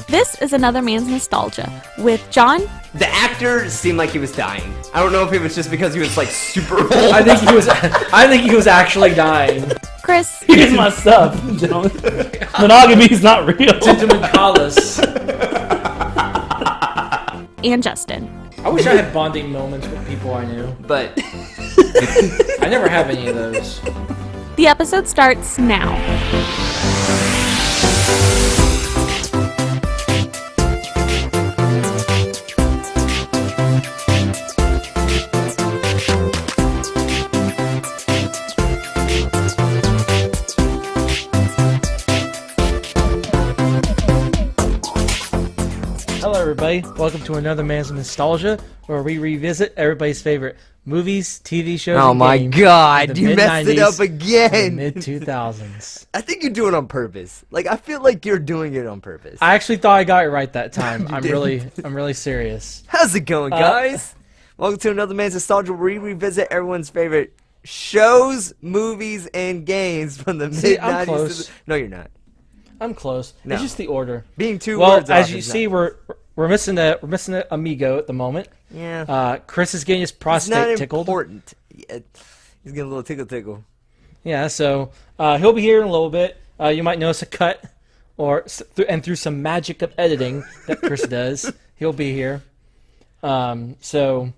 This is Another Man's Nostalgia with John. The actor seemed like he was dying. I don't know if it was just because he was like super old. I think he was actually dying. Chris. Here's my stuff, gentlemen. Monogamy is not real. Gentleman Collis. And Justin. I wish I had bonding moments with people I knew, But I never have any of those. The episode starts now. Hello, everybody. Welcome to Another Man's Nostalgia, where we revisit everybody's favorite movies, TV shows, oh and my games god, of the you messed it up mid-90s again. Mid-2000s. I think you do it on purpose. Like I feel like you're doing it on purpose. I actually thought I got it right that time. You I'm didn't. really serious. How's it going, guys? Welcome to Another Man's Nostalgia, where we revisit everyone's favorite shows, movies, and games from the See, mid I'm 90s. close. No, you're not. I'm close. No. It's just the order. Being two Well, words as off you is see, not. we're missing a amigo at the moment. Yeah. Chris is getting his It's not prostate tickled. important. Yeah, he's getting a little tickle. Yeah, so he'll be here in a little bit. You might notice a cut, and through some magic of editing that Chris does, he'll be here. So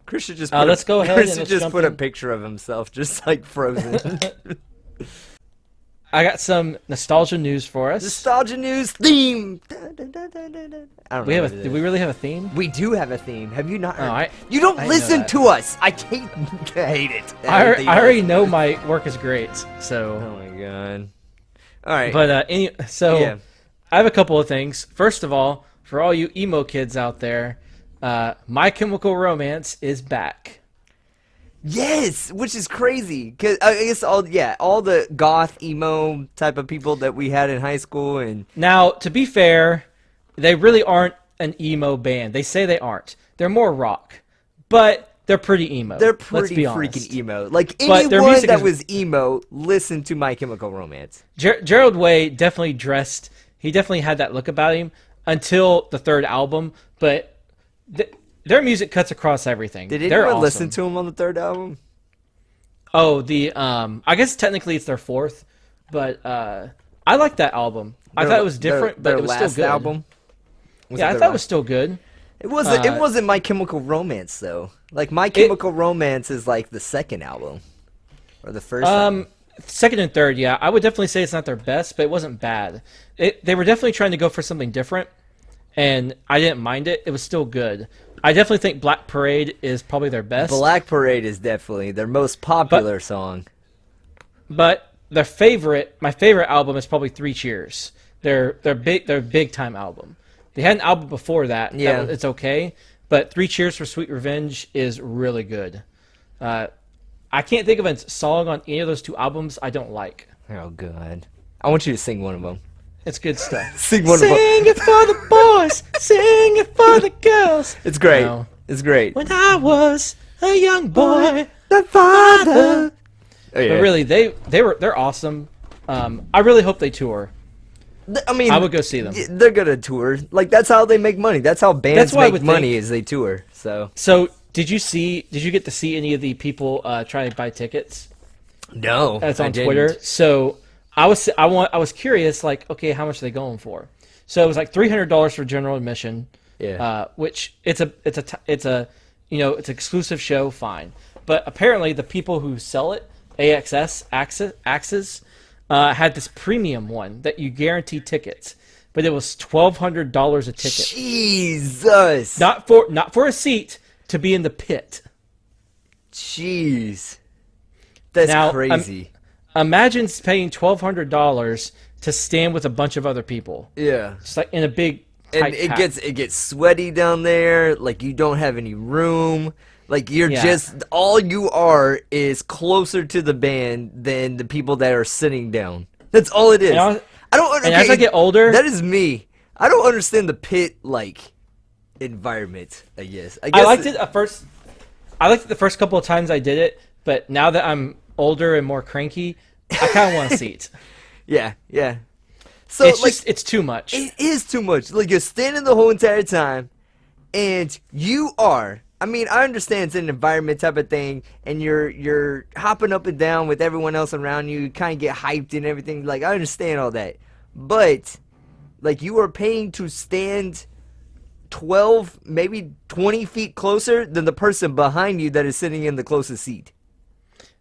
Chris should just let's go ahead Chris and should let's just jump put a in. picture of himself, just like frozen. I got some nostalgia news for us. Nostalgia news theme. I don't know. Do what it we is. really have a theme? We do have a theme. Have you not heard? I you don't didn't know listen that. to us. I hate it. I hate that you already listen. know my work is great. Oh So, my god. All right. but yeah. I have a couple of things. First of all, for all you emo kids out there, My Chemical Romance is back. Yes, which is crazy. Cause I guess all the goth emo type of people that we had in high school and Now, to be fair, they really aren't an emo band. They say they aren't. They're more rock, but they're pretty emo. they're Let's pretty be honest. freaking emo. Like But their anyone music that is- was emo listened to My Chemical Romance. Gerald Way definitely dressed. He definitely had that look about him until the third album. But their music cuts across everything. Did They're anyone awesome. listen to him on the third album? Oh, I guess technically it's their fourth, but I like that album. I thought it was different, but their it was last still good. album. Yeah, I thought it was still good. It wasn't. It wasn't My Chemical Romance though. Like My Chemical Romance is like the second album, or the first. Album. Second and third, yeah, I would definitely say it's not their best, but it wasn't bad. They were definitely trying to go for something different, and I didn't mind it. It was still good. I definitely think Black Parade is probably their best. Black Parade is definitely their most popular song. But my favorite album is probably Three Cheers. Their big time album. They had an album before that. Yeah. It's okay, but Three Cheers for Sweet Revenge is really good. I can't think of a song on any of those two albums I don't like. Oh god, I want you to sing one of them. It's good stuff. Sing one of them. Sing it for the boys, sing it for the girls. It's great. No. It's great. When I was a young boy, The father. Oh, yeah. but really they're awesome. I really hope they tour. I mean, I would go see them. They're gonna tour. Like that's how they make money. That's how bands That's what I make would money think. is they tour. So So did you get to see any of the people trying to buy tickets? no, That's I on didn't. Twitter. So I was curious, like, okay, how much are they going for? So it was like $300 for general admission. Yeah. Which it's an exclusive show, fine. But apparently the people who sell it, Axis, had this premium one that you guarantee tickets, but it was $1,200 a ticket, Jesus. not for a seat, to be in the pit. Jeez. That's Now, crazy. Imagine paying $1,200 to stand with a bunch of other people. Yeah. It's like in a big And tight it pack. gets sweaty down there. Like you don't have any room. Like you're Yeah. just all you are is closer to the band than the people that are sitting down. That's all it is. And I don't. and as I get older, that is me. I don't understand the pit like environment. I guess. I liked it at first. I liked it the first couple of times I did it, but now that I'm older and more cranky, I kind of want a seat. Yeah, yeah. So it's like, just it's too much. it is too much. Like you're standing the whole entire time, and you are. I mean, I understand it's an environment type of thing, and you're hopping up and down with everyone else around you. You kind of get hyped and everything. Like I understand all that, but like you are paying to stand 12, maybe 20 feet closer than the person behind you that is sitting in the closest seat.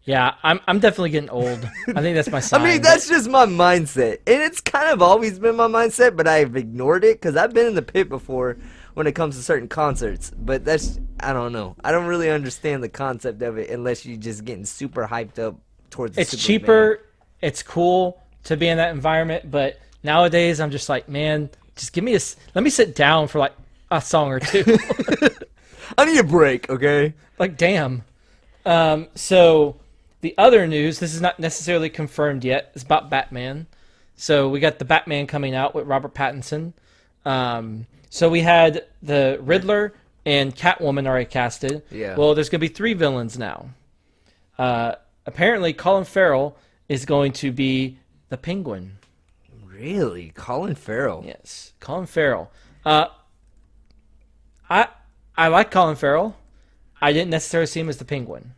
Yeah, I'm definitely getting old. I think that's my sign. I mean, that's just my mindset. And it's kind of always been my mindset, but I've ignored it because I've been in the pit before when it comes to certain concerts. But that's, I don't know. I don't really understand the concept of it unless you're just getting super hyped up towards the it's Superman. cheaper. It's cool to be in that environment, but nowadays I'm just like, man, just give me let me sit down for like a song or two. I need a break, okay? Like, damn. So the other news, this is not necessarily confirmed yet, is about Batman. So we got the Batman coming out with Robert Pattinson. So we had the Riddler and Catwoman already casted. Yeah. Well, there's going to be 3 villains now. Apparently, Colin Farrell is going to be the Penguin. Really? Colin Farrell? Yes, Colin Farrell. I like Colin Farrell. I didn't necessarily see him as the Penguin.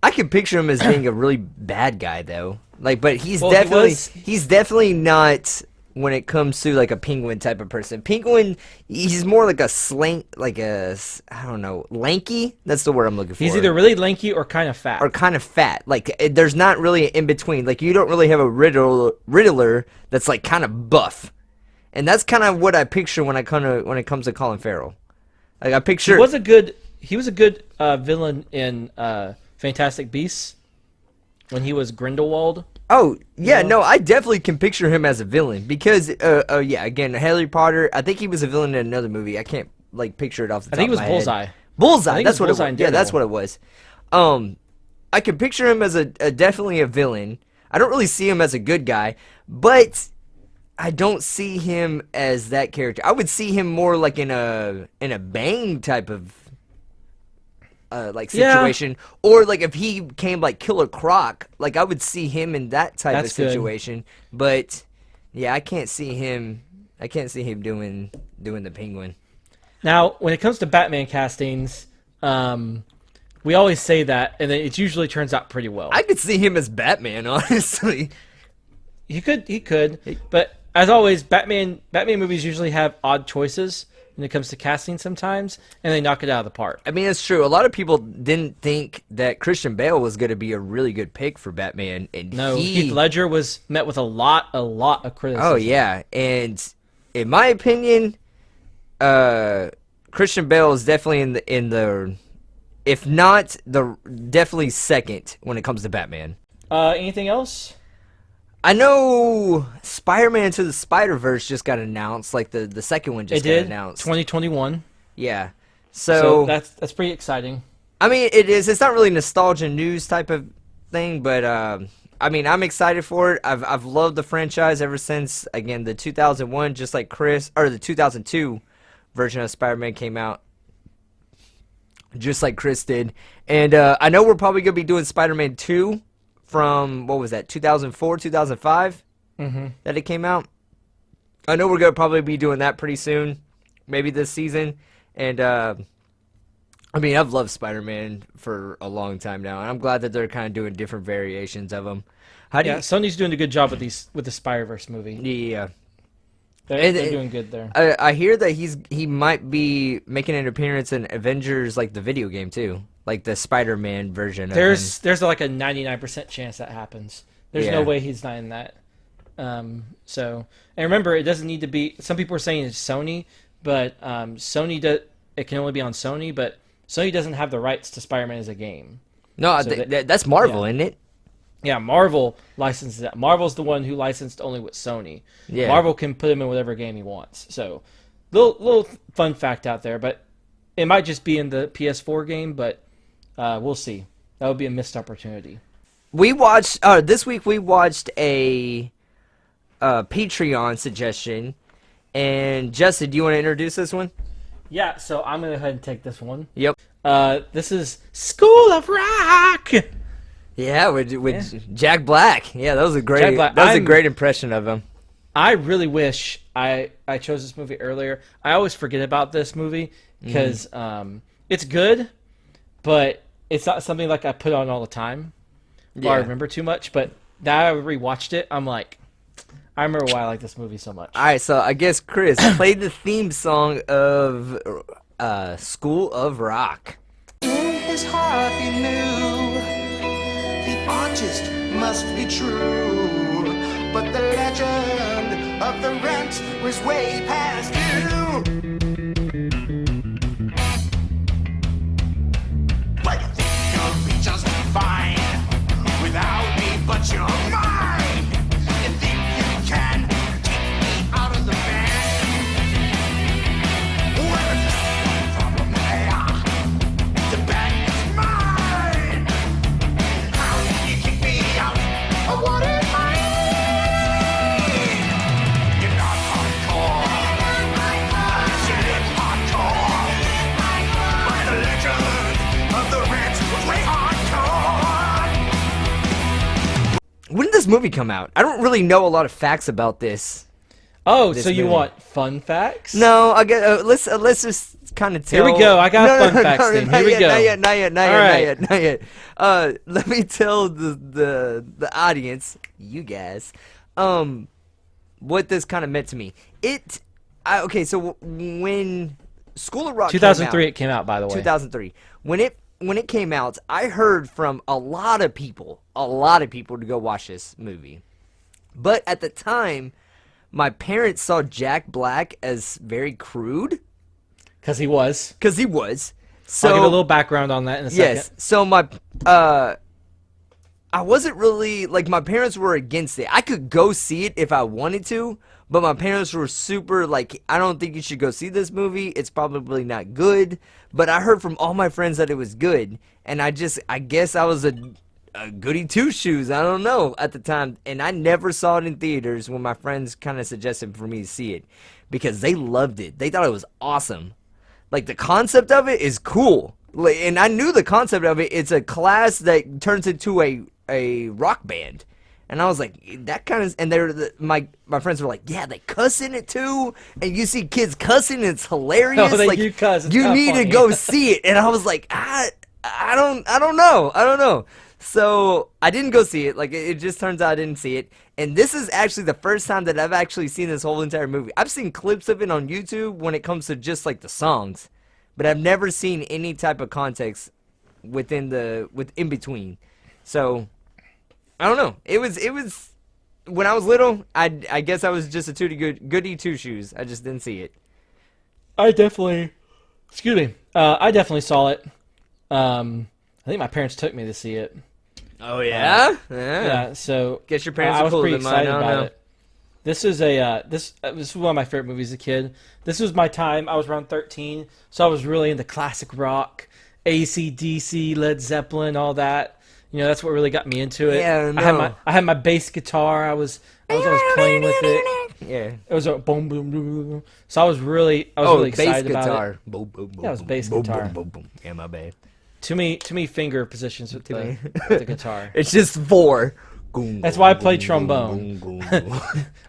I can picture him as being a really bad guy, though. Like, but he's Well, he's definitely not when it comes to like a penguin type of person. Penguin, he's more like a I don't know, lanky. That's the word I'm looking for. He's either really lanky or kind of fat. or kind of fat. Like, there's not really an in between. Like, you don't really have a Riddler that's like kind of buff, and that's kind of what I picture when it comes to Colin Farrell. Like, I picture He was a good villain in Fantastic Beasts when he was Grindelwald. Oh, yeah, know? no, I definitely can picture him as a villain because, yeah, again, Harry Potter, I think he was a villain in another movie. I can't, like, picture it off the top I think it was of my Bullseye. head. Bullseye, I think that's it what was it Bullseye was. in Yeah, that's Daredevil. what it was. I can picture him as a definitely a villain. I don't really see him as a good guy, but I don't see him as that character. I would see him more like in a Bane type of like Yeah. situation, or like if he came like Killer Croc, like I would see him in that type That's of good. situation. But yeah, I can't see him doing the Penguin. Now, when it comes to Batman castings, we always say that, and it usually turns out pretty well. I could see him as Batman, honestly. He could, but as always, Batman movies usually have odd choices when it comes to casting sometimes, and they knock it out of the park. I mean, it's true. A lot of people didn't think that Christian Bale was going to be a really good pick for Batman, and No, Heath Ledger was met with a lot of criticism. Oh yeah, and in my opinion, Christian Bale is definitely in the if not the definitely second when it comes to Batman. Anything else? I know Spider-Man to the Spider-Verse just got announced. Like the second one just It got did. announced. 2021. Yeah. So that's pretty exciting. I mean, it is. It's not really nostalgia news type of thing, but I mean, I'm excited for it. I've loved the franchise ever since, again, the 2001, just like Chris, or the 2002 version of Spider-Man came out, just like Chris did. And I know we're probably gonna be doing Spider-Man 2 from, what was that, 2004, 2005 that it came out. I know we're gonna probably be doing that pretty soon, maybe this season. And I mean, I've loved Spider-Man for a long time now, and I'm glad that they're kind of doing different variations of them. Sony's doing a good job with the Spider-Verse movie. Yeah. They're doing good there. I hear that he might be making an appearance in Avengers, like the video game too, like the Spider-Man version. There's like a 99% chance that happens. There's no Yeah. way he's not in that. And remember, it doesn't need to be. Some people are saying it's Sony, but it can only be on Sony. But Sony doesn't have the rights to Spider-Man as a game. No, So that's Marvel, isn't it? Yeah, Marvel licenses that. Marvel's the one who licensed only with Sony. Yeah. Marvel can put him in whatever game he wants. So, little fun fact out there, but it might just be in the PS4 game. But we'll see. That would be a missed opportunity. We watched this week. We watched a Patreon suggestion, and Justin, do you want to introduce this one? Yeah, so I'm gonna go ahead and take this one. Yep. This is School of Rock. Yeah, with Jack Black. Yeah, that was a great Jack Black. that was a great impression of him. I really wish I chose this movie earlier. I always forget about this movie because it's good, but it's not something like I put on all the time. Or I remember too much. But now I rewatched it, I'm like, I remember why I like this movie so much. All right, so I guess Chris played the theme song of School of Rock. In his heart he knew the artist must be true, but the legend of the rent was way past due. Well, you think you'll be just fine without me, but you're mine. You think you can take me out of the band? Well, it's no problem there. The band is mine. How can you kick me out? I want it mine. You're not hardcore. You live hardcore. But the legend of the rent was way hardcore. When did this movie come out? I don't really know a lot of facts about this. Oh, This so you movie. want fun facts? No, I get. Let's just kind of tell. Here we go. I got fun facts then. Not Here we yet, go. Not yet. Not yet. Not All yet. right. Not yet. Not yet. Let me tell the audience, you guys, what this kind of meant to me. Okay. So when School of Rock 2003 it came out, by the way. 2003. When it came out, I heard from a lot of people to go watch this movie. But at the time, my parents saw Jack Black as very crude, Because he was. because he was. So I'll give a little background on that in a second. yes. So I wasn't really like, my parents were against it. I could go see it if I wanted to, but my parents were super like, I don't think you should go see this movie. It's probably not good. But I heard from all my friends that it was good, and I guess I was a goody two shoes. I don't know at the time, and I never saw it in theaters when my friends kind of suggested for me to see it because they loved it. They thought it was awesome. Like, the concept of it is cool. Like, and I knew the concept of it. It's a class that turns into a rock band. And I was like, that kind of, and my friends were like, yeah, they cuss in it too. And you see kids cussing, and it's hilarious. Oh, they like, do cuss. It's you kinda need to funny. go see it. And I was like, I don't know. So I didn't go see it. Like, it just turns out I didn't see it. And this is actually the first time that I've actually seen this whole entire movie. I've seen clips of it on YouTube when it comes to just like the songs, but I've never seen any type of context in between. So I don't know. It was when I was little. I guess I was just a goody two shoes. I just didn't see it. I definitely saw it. I think my parents took me to see it. Oh yeah, Yeah, so Guess your parents I are was cooler pretty than mine. I excited don't about know. it. This is this was one of my favorite movies as a kid. This was my time. I was around 13, so I was really into classic rock, AC/DC, Led Zeppelin, all that. You know, that's what really got me into it. Yeah, I had my bass guitar. I was always playing with it. Yeah. It was a boom boom boom boom. So I was really really bass excited guitar. about it. Boom, boom, boom, Yeah, it was boom, bass boom, guitar. Boom, boom, boom. Yeah, my bad. Too many finger positions with many. the guitar. It's just 4. That's why I play trombone.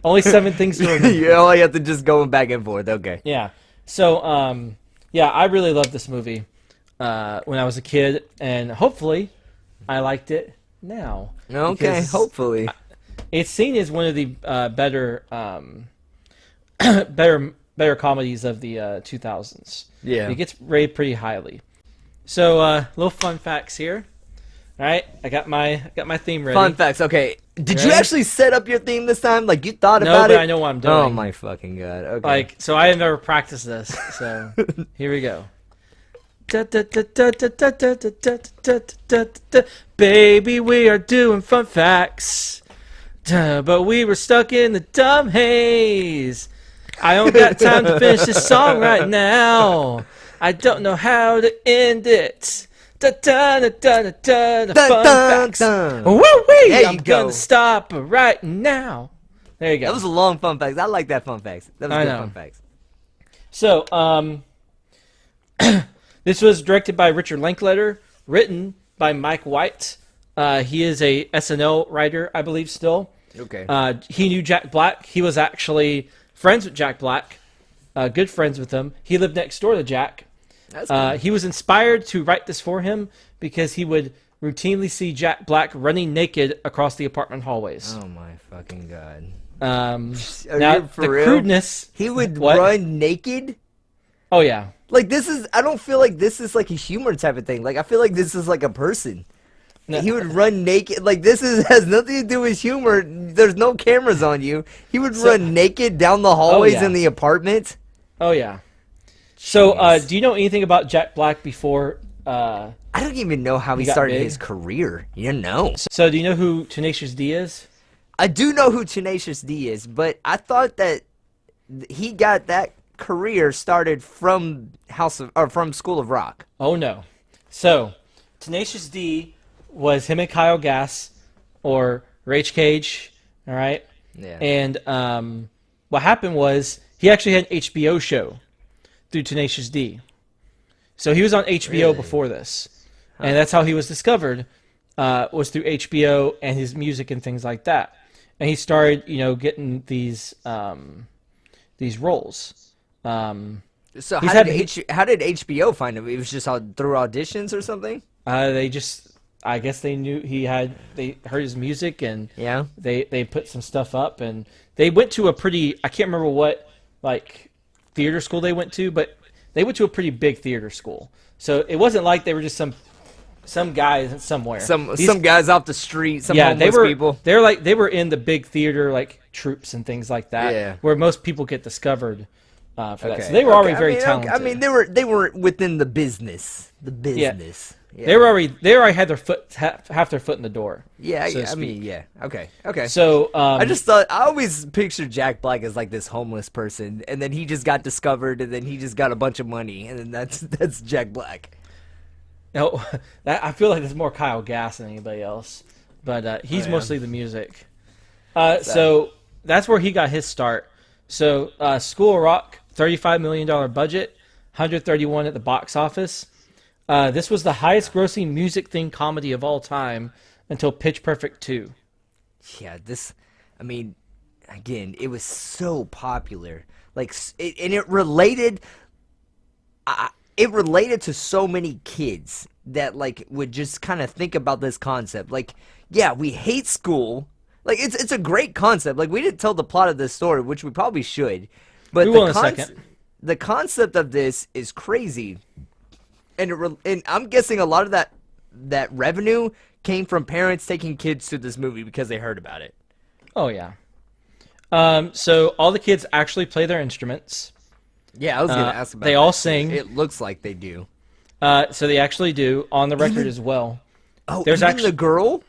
Only 7 things to remember. You only have to just go back and forth. Okay. Yeah. So, yeah, I really loved this movie when I was a kid, and hopefully, I liked it now. Okay. Because Hopefully. it's seen as one of the better comedies of the 2000s. Yeah. It gets rated pretty highly. So, little fun facts here. All right, I got my theme ready. Fun facts. Okay. Did you Ready? actually set up your theme this time? Like, you thought No, about but it? I know what I'm doing. Oh my fucking god. Okay. Like, so I have never practiced this. So here we go. Baby, we are doing fun facts. But we were stuck in the dumb haze. I don't got time to finish this song right now. I don't know how to end it. Fun facts. Woo-wee! There you I'm go. gonna stop right now. There you go. That was a long fun facts. I like that fun facts. That was I good know. fun facts. So, this was directed by Richard Linklater, written by Mike White, He is a SNL writer, I believe, still. Okay. He knew Jack Black. He was actually friends with Jack Black, good friends with him. He lived next door to Jack. That's cool. He was inspired to write this for him because he would routinely see Jack Black running naked across the apartment hallways. Oh my fucking god. Now, you for the real? crudeness... He would What? run naked? Oh, yeah. Like, this is... I don't feel like this is like a humor type of thing. Like, I feel like this is like a person. No. He would run naked. Like, this has nothing to do with humor. There's no cameras on you. He would run naked down the hallways yeah. in the apartment. Oh, yeah. So, Jeez. do you know anything about Jack Black before... I don't even know how he got started big? his career. You know. So, do you know who Tenacious D is? I do know who Tenacious D is, but I thought that he got that career started from from School of Rock. Oh, no. So, Tenacious D was him and Kyle Gass, or Rage Cage, all right? Yeah. And what happened was he actually had an HBO show through Tenacious D. So he was on HBO Really? before this. And that's how he was discovered, was through HBO and his music and things like that. And he started, getting these roles. So He's how did had- how did HBO find him? It was just through auditions or something? I guess they knew they heard his music and Yeah. they put some stuff up, and they went to a pretty, I can't remember what theater school they went to, but they went to a pretty big theater school. So it wasn't like they were just some guys somewhere. Some These- guys off the street, some yeah, they homeless were people. they were in the big theater troops and things like that, Yeah. where most people get discovered for that. Okay. So they were already Okay, very I mean, talented. I mean, they were within the business. The business. Yeah. They already had their half their foot in the door. Yeah, so to yeah, I mean, speak. yeah. Okay. So I just thought I always pictured Jack Black as like this homeless person, and then he just got discovered, and then he just got a bunch of money, and then that's Jack Black. no, I feel like there's more Kyle Gass than anybody else, but he's yeah. mostly the music. So that's where he got his start. So School of Rock, $35 million budget, 131 at the box office. This was the highest grossing music-themed comedy of all time until Pitch Perfect 2. Yeah, I mean, again, it was so popular. It related. It related to so many kids that would just kind of think about this concept. Yeah, we hate school. It's a great concept. We didn't tell the plot of this story, which we probably should. But We will in a second. The concept of this is crazy. And I'm guessing a lot of that revenue came from parents taking kids to this movie because they heard about it. Oh, yeah. So all the kids actually play their instruments. Yeah, I was going to ask about they that all too. sing. It looks like they do. So they actually do, on the record as well. Oh, There's even actually- the girl?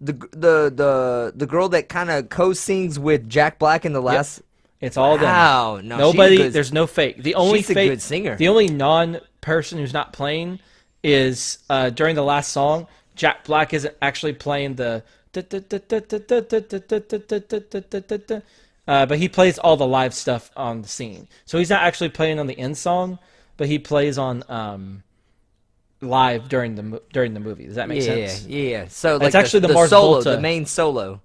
The girl that kind of co-sings with Jack Black in the last... It's all them. Wow. No, Nobody, she's a good- there's no fake. The only she's a fake, good singer. The only non-person who's not playing is during the last song, Jack Black isn't actually playing the but he plays all the live stuff on the scene. So he's not actually playing on the end song, but he plays on live during the movie. Does that make sense? Yeah. So It's actually the Mars solo, Volta. the main solo.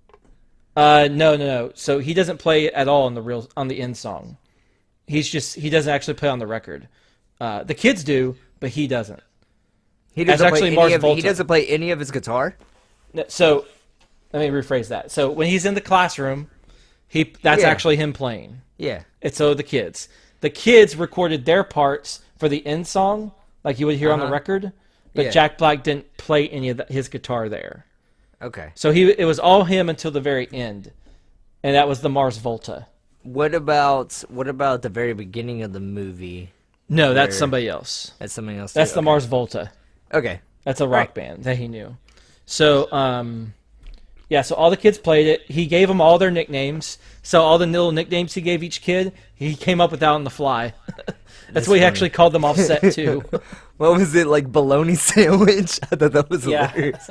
No. So he doesn't play at all on the end song. He doesn't actually play on the record. The kids do, but he doesn't. He doesn't actually play Mars any of, Volta. he doesn't play any of his guitar. So let me rephrase that. So when he's in the classroom, that's Yeah. actually him playing. Yeah. And so the kids recorded their parts for the end song, like you would hear on the record, but Yeah. Jack Black didn't play any of his guitar there. Okay. So it was all him until the very end, and that was the Mars Volta. What about the very beginning of the movie? No, that's Where- somebody else. That's something else. That's too? the Okay. Mars Volta. Okay. That's a rock band that he knew. So, so all the kids played it. He gave them all their nicknames. So all the little nicknames he gave each kid, he came up with that on the fly. That's what he funny. actually called them off set too. What was it, like bologna sandwich? I thought that was Yeah. hilarious.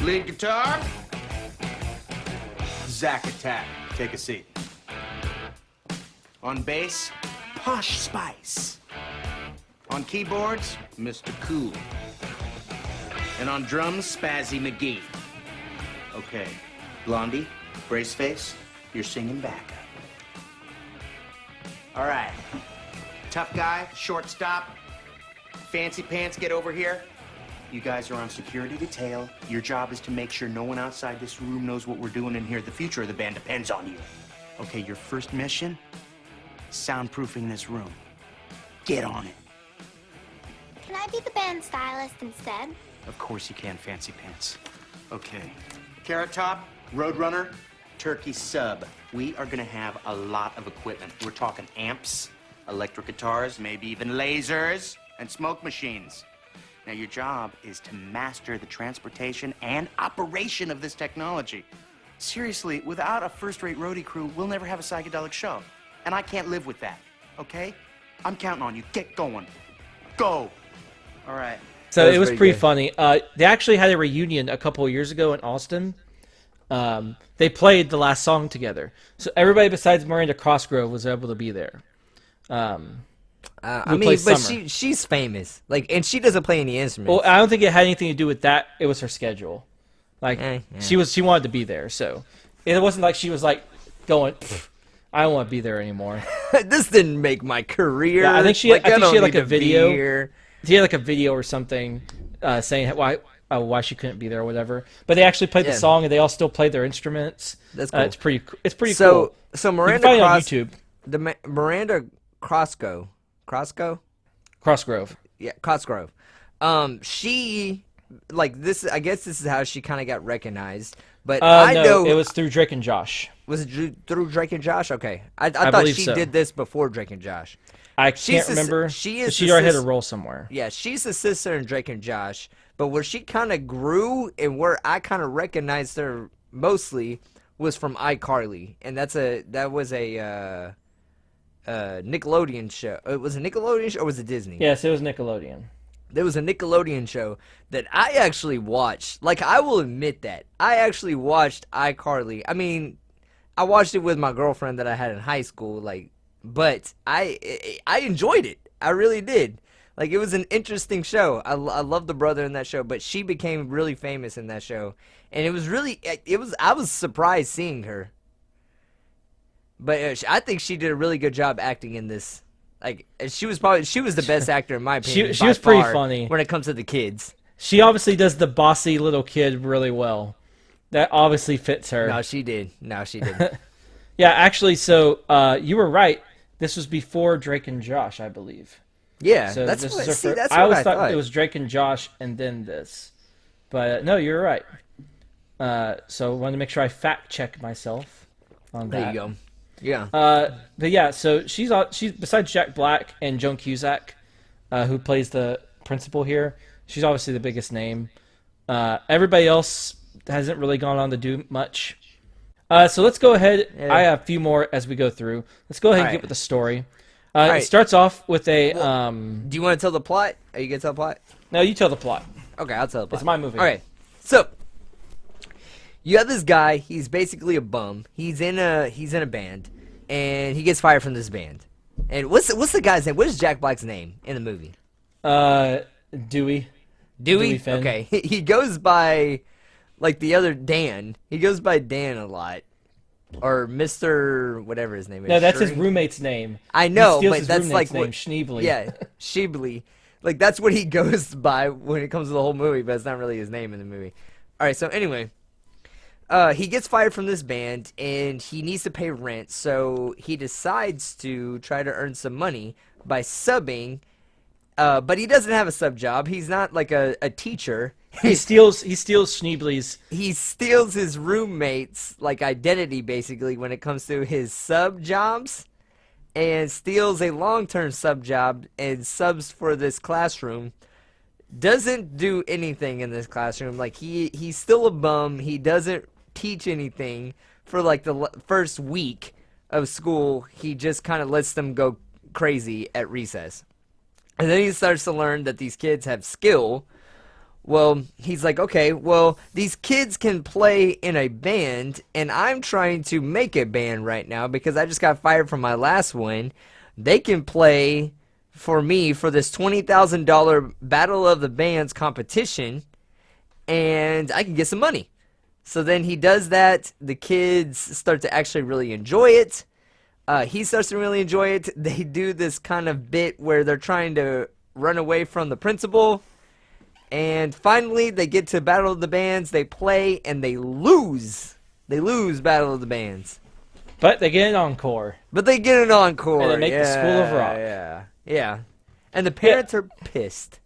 Lead guitar, Zack Attack. Take a seat. On bass, Posh Spice. On keyboards, Mr. Cool. And on drums, Spazzy McGee. Okay, Blondie, brace face, you're singing backup. All right, tough guy, shortstop, fancy pants, get over here. You guys are on security detail. Your job is to make sure no one outside this room knows what we're doing in here. The future of the band depends on you. Okay, your first mission, soundproofing this room. Get on it. Can I be the band stylist instead? Of course you can, Fancy Pants. Okay. Carrot Top, Roadrunner, Turkey Sub. We are gonna have a lot of equipment. We're talking amps, electric guitars, maybe even lasers, and smoke machines. Now your job is to master the transportation and operation of this technology. Seriously, without a first-rate roadie crew, we'll never have a psychedelic show. And I can't live with that, okay? I'm counting on you. Get going. Go. All right. So That was it was pretty pretty good. funny. They actually had a reunion a couple of years ago in Austin. They played the last song together. So everybody besides Miranda Crossgrove was able to be there. I Who mean, plays but Summer? she's famous. Like, and she doesn't play any instruments. Well, I don't think it had anything to do with that. It was her schedule. Like Yeah. she wanted to be there, so it wasn't like she was like going, I don't want to be there anymore. This didn't make my career. Yeah, I think she had don't like need a to be video. here. She had like a video or something saying why she couldn't be there or whatever. But they actually played the Yeah. song and they all still played their instruments. That's cool. It's pretty cool. So You can Miranda find it on YouTube. Miranda Crossgrove, Crossgrove. yeah, Crossgrove. She like this. I guess this is how she kind of got recognized. But I No, know it was through Drake and Josh. was it through Drake and Josh? Okay, I thought believe she so. did this before Drake and Josh. I She's can't the s- remember. she but is she the already had a sis- role somewhere. Yeah, she's the sister in Drake and Josh. But where she kind of grew and where I kind of recognized her mostly was from iCarly, and that was a Nickelodeon show. It was a Nickelodeon show or was it Disney? Yes, it was Nickelodeon. There was a Nickelodeon show that I actually watched. Like, I will admit that I actually watched iCarly. I mean, I watched it with my girlfriend that I had in high school. Like, but I enjoyed it. I really did. Like, it was an interesting show. I love the brother in that show, but she became really famous in that show, and it was really I was surprised seeing her. But I think she did a really good job acting in this. Like, she was the best actor in my opinion. She by was pretty far funny. when it comes to the kids. She obviously does the bossy little kid really well. That obviously fits her. No, she did. No, she didn't. Yeah, actually, so you were right. This was before Drake and Josh, I believe. Yeah, So that's this what, is her see, fir- that's I what always I thought it was Drake and Josh and then this. But no, you're right. So I wanted to make sure I fact check myself on that. There you go. Yeah. But yeah, so she's besides Jack Black and Joan Cusack, who plays the principal here. She's obviously the biggest name. Everybody else hasn't really gone on to do much. So let's go ahead. Yeah. I have a few more as we go through. Let's go ahead and Alright. get with the story. Alright. It starts off with a. Do you want to tell the plot? Are you gonna tell the plot? No, you tell the plot. Okay, I'll tell the plot. It's my movie. All right. So you have this guy. He's basically a bum. He's in a band, and he gets fired from this band. And what's the guy's name? What is Jack Black's name in the movie? Dewey. Dewey. Finn. Okay. He goes by like the other Dan. He goes by Dan a lot, or Mr. whatever his name is. No, that's his Shuri? roommate's name. I know, he steals but his that's roommate's like what name, Schneebly. Yeah, Shibli. Like, that's what he goes by when it comes to the whole movie, but it's not really his name in the movie. All right, so anyway, he gets fired from this band, and he needs to pay rent, so he decides to try to earn some money by subbing, but he doesn't have a sub job. He's not like a teacher. He steals Schneebly's. He steals his roommate's like identity basically when it comes to his sub jobs, and steals a long-term sub job and subs for this classroom. Doesn't do anything in this classroom. Like, he's still a bum. He doesn't teach anything for like the first week of school. He just kind of lets them go crazy at recess, and then he starts to learn that these kids have skill. Well, he's like, okay, well, these kids can play in a band, and I'm trying to make a band right now because I just got fired from my last one. they can play for me for this $20,000 Battle of the Bands competition, and I can get some money. So then he does that. The kids start to actually really enjoy it. He starts to really enjoy it. They do this kind of bit where they're trying to run away from the principal. And finally, they get to Battle of the Bands. They play, and they lose. They lose Battle of the Bands. But they get an encore. And they make the School of Rock. Yeah. And the parents are pissed.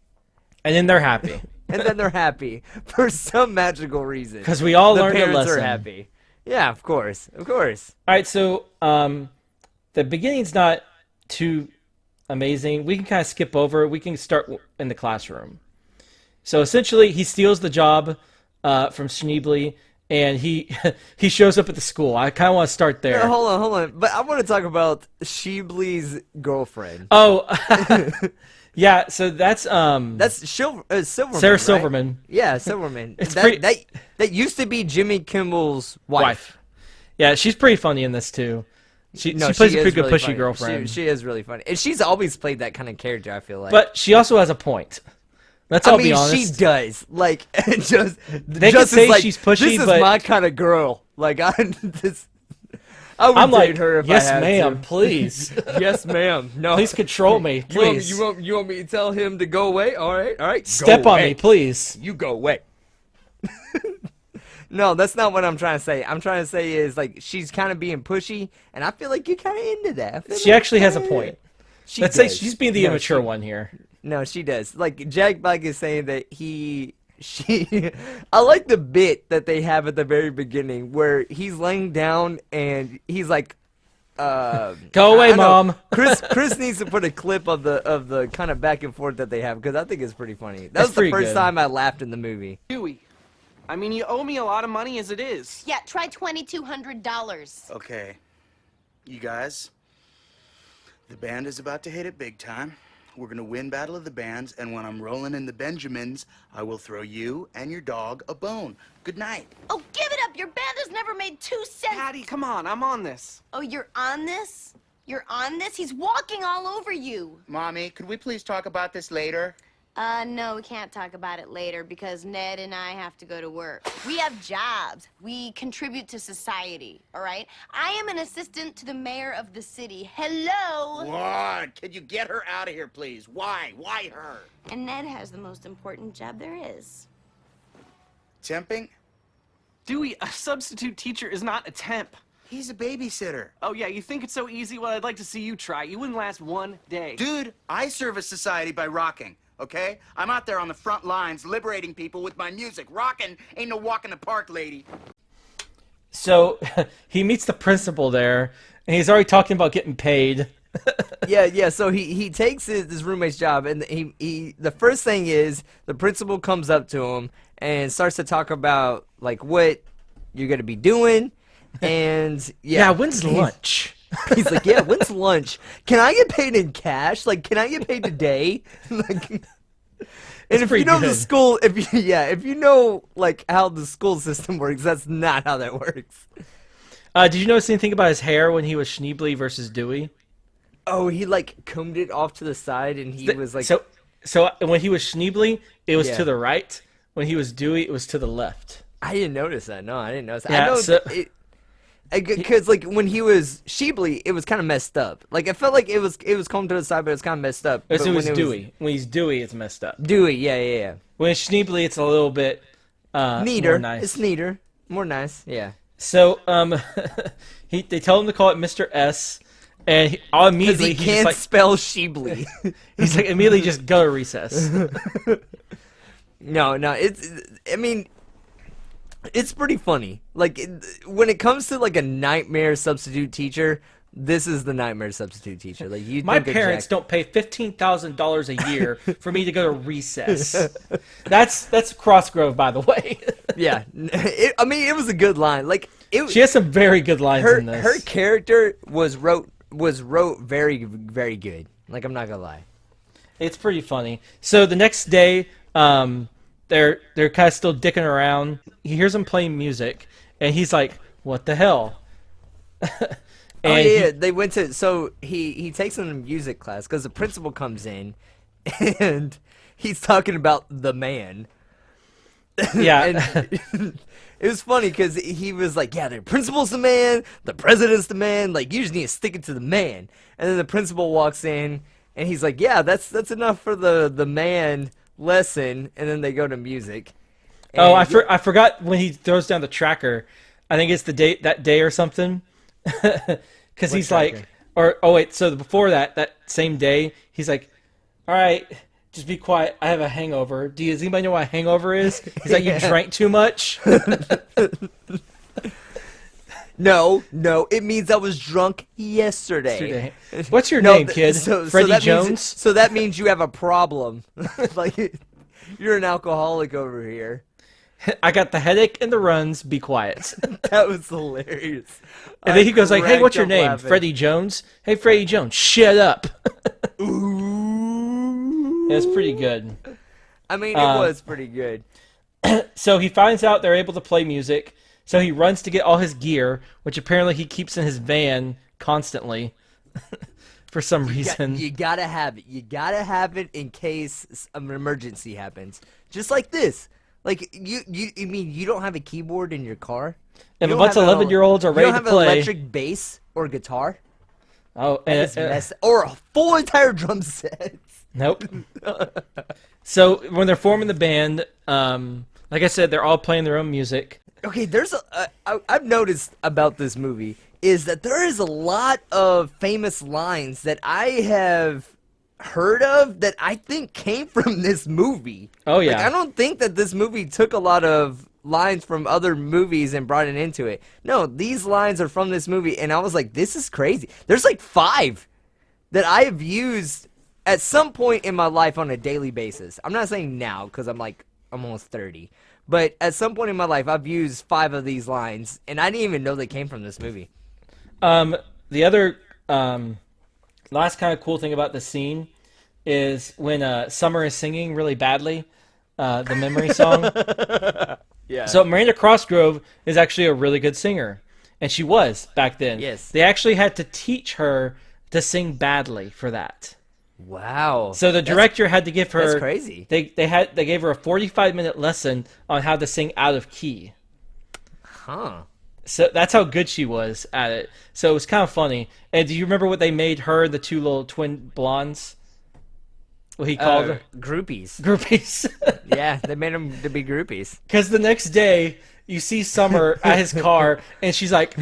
And then they're happy. And then they're happy for some magical reason. Because we all learned a lesson. The parents lesson. are happy. Yeah, of course. Of course. All right, so the beginning's not too amazing. We can kind of skip over it. We can start in the classroom. So essentially, he steals the job from Schneebly, and he shows up at the school. I kind of want to start there. Yeah, hold on. But I want to talk about Schneebly's girlfriend. Oh, yeah. So that's Silverman. Sarah right? Silverman. Yeah, Silverman. It's that used to be Jimmy Kimmel's wife. Yeah, she's pretty funny in this too. She plays a pretty good really pushy funny. girlfriend. She is really funny, and she's always played that kind of character. I feel like. But she also has a point. Let's all be honest. She does. Like, They could say she's pushy, this is but my kind of girl. Like, I would I'm date like, her if yes, I had ma'am, to. please. Yes, ma'am. No, Please control me, please. You want me to tell him to go away? All right. Step go on away. me, please. You go away. No, that's not what I'm trying to say. I'm trying to say is, like, she's kind of being pushy, and I feel like you're kind of into that. She actually has a point. Let's say does. she's being the No, immature she- one here. No, she does. Like, Jack Black is saying that I like the bit that they have at the very beginning where he's laying down and he's like, Go away, I know. Mom. Chris needs to put a clip of the kind of back and forth that they have because I think it's pretty funny. That was the pretty first good. time I laughed in the movie. Dewey, I mean, you owe me a lot of money as it is. Yeah, try $2,200. Okay. You guys, the band is about to hit it big time. We're gonna win Battle of the Bands, and when I'm rolling in the Benjamins, I will throw you and your dog a bone. Good night. Oh, give it up! Your band has never made 2 cents. Patty, come on, I'm on this. Oh, you're on this? You're on this? He's walking all over you. Mommy, could we please talk about this later? No, we can't talk about it later because Ned and I have to go to work. We have jobs. We contribute to society, all right? I am an assistant to the mayor of the city. Hello? What? Can you get her out of here, please? Why? Why her? And Ned has the most important job there is. Temping? Dewey, a substitute teacher is not a temp. He's a babysitter. Oh, yeah, you think it's so easy? Well, I'd like to see you try. You wouldn't last one day. Dude, I service society by rocking, okay? I'm out there on the front lines liberating people with my music. Rocking ain't no walk in the park, lady. So he meets the principal there, and he's already talking about getting paid. Yeah. So he takes his roommate's job, and he the first thing is the principal comes up to him and starts to talk about like what you're gonna be doing, and Yeah, when's lunch? He's like, yeah, when's lunch? Can I get paid in cash? Like, can I get paid today? Like, and if you pretty know the good. school, if you know like how the school system works, that's not how that works. Did you notice anything about his hair when he was Schneebly versus Dewey? Oh, he like combed it off to the side, and he was like, So when he was Schneebly, it was Yeah. to the right. When he was Dewey, it was to the left. I didn't notice that. No, I didn't notice that. Yeah, I know so- because like when he was Sheebley, it was kind of messed up. Like I felt like it was combed to the side, but it was kind of messed up. As But soon when as it Dewey. When he's Dewey, it's messed up. Dewey, yeah. When it's Schneebly, it's a little bit Neater. more nice. It's neater, more nice. Yeah. So they tell him to call it Mr. S, and Because immediately he he's can't just like spell Sheebley. he's like immediately just go to recess. No, I mean, it's pretty funny. Like, when it comes to, like, a nightmare substitute teacher, this is the nightmare substitute teacher. Like, you My parents don't pay $15,000 a year for me to go to recess. That's Crossgrove, by the way. Yeah. I mean, it was a good line. Like, She has some very good lines in this. her character was wrote very, very good. Like, I'm not gonna lie. It's pretty funny. So the next day, they're kind of still dicking around. He hears them playing music, and he's like, "What the hell?" Oh And yeah, they went to. So he takes them to music class because the principal comes in, and he's talking about the man. yeah. And it was funny because he was like, "Yeah, the principal's the man, the president's the man. Like, you just need to stick it to the man." And then the principal walks in, and he's like, "Yeah, that's enough for the man lesson." And then they go to music. Oh, And I forgot when he throws down the tracker. I think it's that day or something. Because he's tracker? like, or oh wait, so before that same day, he's like, all right, just be quiet. I have a hangover. Does anybody know what a hangover is? He's like, you drank too much. No, it means I was drunk yesterday. What's your No, name, kid? so Freddie that Jones? Means, so that means you have a problem. Like, you're an alcoholic over here. I got the headache and the runs. Be quiet. That was hilarious. And then he goes like, "Hey, what's your cracked up name? laughing. Freddie Jones? Hey, Freddie Jones, shut up." Ooh. It was pretty good. I mean, it was pretty good. So he finds out they're able to play music. So he runs to get all his gear, which apparently he keeps in his van constantly for some reason. You gotta have it. You gotta have it in case an emergency happens. Just like this. Like, you mean you don't have a keyboard in your car? If You a don't bunch of have 11-year-olds are you ready don't to have play, an electric bass or guitar? oh, It's or a full entire drum set. nope. So when they're forming the band, like I said, they're all playing their own music. Okay, I've noticed about this movie is that there is a lot of famous lines that I have heard of that I think came from this movie. Oh, yeah. Like, I don't think that this movie took a lot of lines from other movies and brought it into it. No, these lines are from this movie, and I was like, this is crazy. There's like 5 that I have used at some point in my life on a daily basis. I'm not saying now because I'm almost 30. But at some point in my life, I've used 5 of these lines, and I didn't even know they came from this movie. The other last kind of cool thing about the scene is when Summer is singing really badly, the memory song. Yeah. So Miranda Crossgrove is actually a really good singer, and she was back then. Yes. They actually had to teach her to sing badly for that. Wow. So the director had to give her. That's crazy. They gave her a 45-minute lesson on how to sing out of key. Huh. So that's how good she was at it. So it was kind of funny. And do you remember what they made her, the 2 little twin blondes? What he called her? Groupies. Groupies. Yeah, they made them to be groupies. Because the next day, you see Summer at his car, and she's like,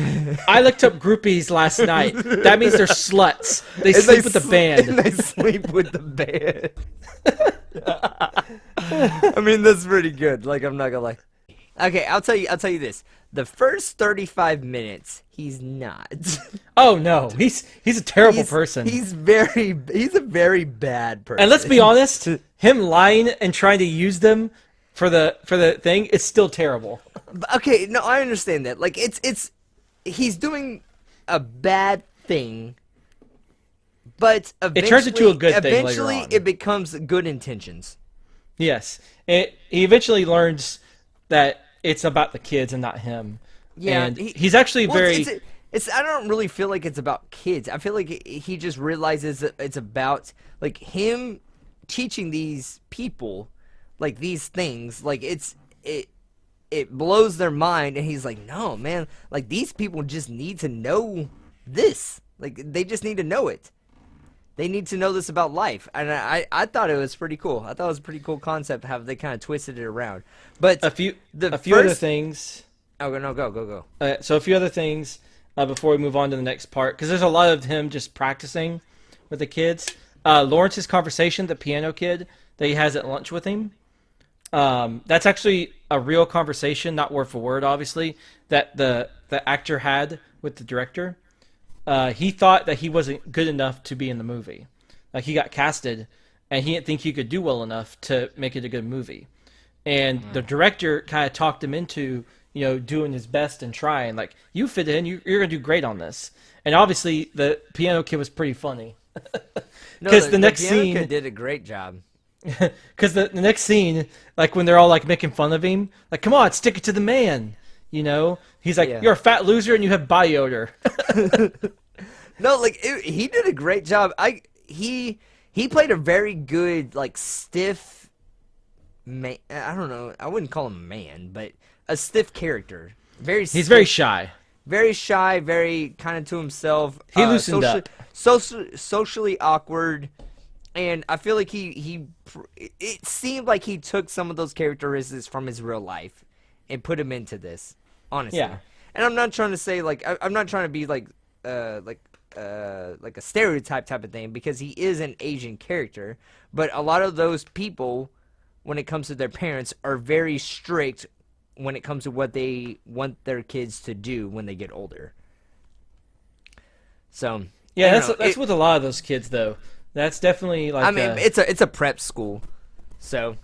I looked up groupies last night. That means they're sluts. They And sleep with the And band. they sleep with the band. I mean, that's pretty good. Like, I'm not gonna lie. Okay, I'll tell you this. The first 35 minutes, he's not. Oh, no. He's a terrible person. He's a very bad person. And let's be honest, him lying and trying to use them for the thing is still terrible. Okay, no, I understand that. Like, he's doing a bad thing, but eventually, It turns into a good thing later eventually on. it becomes good intentions. Yes. He eventually learns that it's about the kids and not him. Yeah, And he's actually well, very... It's I don't really feel like it's about kids. I feel like he just realizes that it's about like him teaching these people like these things. Like it blows their mind, and he's like, no, man, like these people just need to know this. Like they just need to know it. They need to know this about life, and I thought it was pretty cool. I thought it was a pretty cool concept how they kind of twisted it around. But a few first... other things. Oh no, go. So a few other things before we move on to the next part, because there's a lot of him just practicing with the kids. Lawrence's conversation, the piano kid that he has at lunch with him. That's actually a real conversation, not word for word, obviously, that the actor had with the director. He thought that he wasn't good enough to be in the movie. Like, he got casted, and he didn't think he could do well enough to make it a good movie. And the director kind of talked him into, doing his best and trying. Like, you fit in, you're going to do great on this. And obviously, the piano kid was pretty funny. Because the next piano scene kid did a great job. Because the next scene, like when they're all like making fun of him, like, come on, stick it to the man. He's like, Yeah. you're a fat loser and you have body odor. No, like he did a great job. He played a very good like stiff man. I don't know. I wouldn't call him a man, but a stiff character. He's very shy. Very shy, very kind of to himself. He loosened up. Socially awkward, and I feel like it seemed like he took some of those characteristics from his real life and put him into this. Honestly, Yeah. And I'm not trying to say like I'm not trying to be like a stereotype type of thing, because he is an Asian character, but a lot of those people, when it comes to their parents, are very strict when it comes to what they want their kids to do when they get older. So Yeah, that's with a lot of those kids though. That's definitely like. I mean, it's a prep school, so.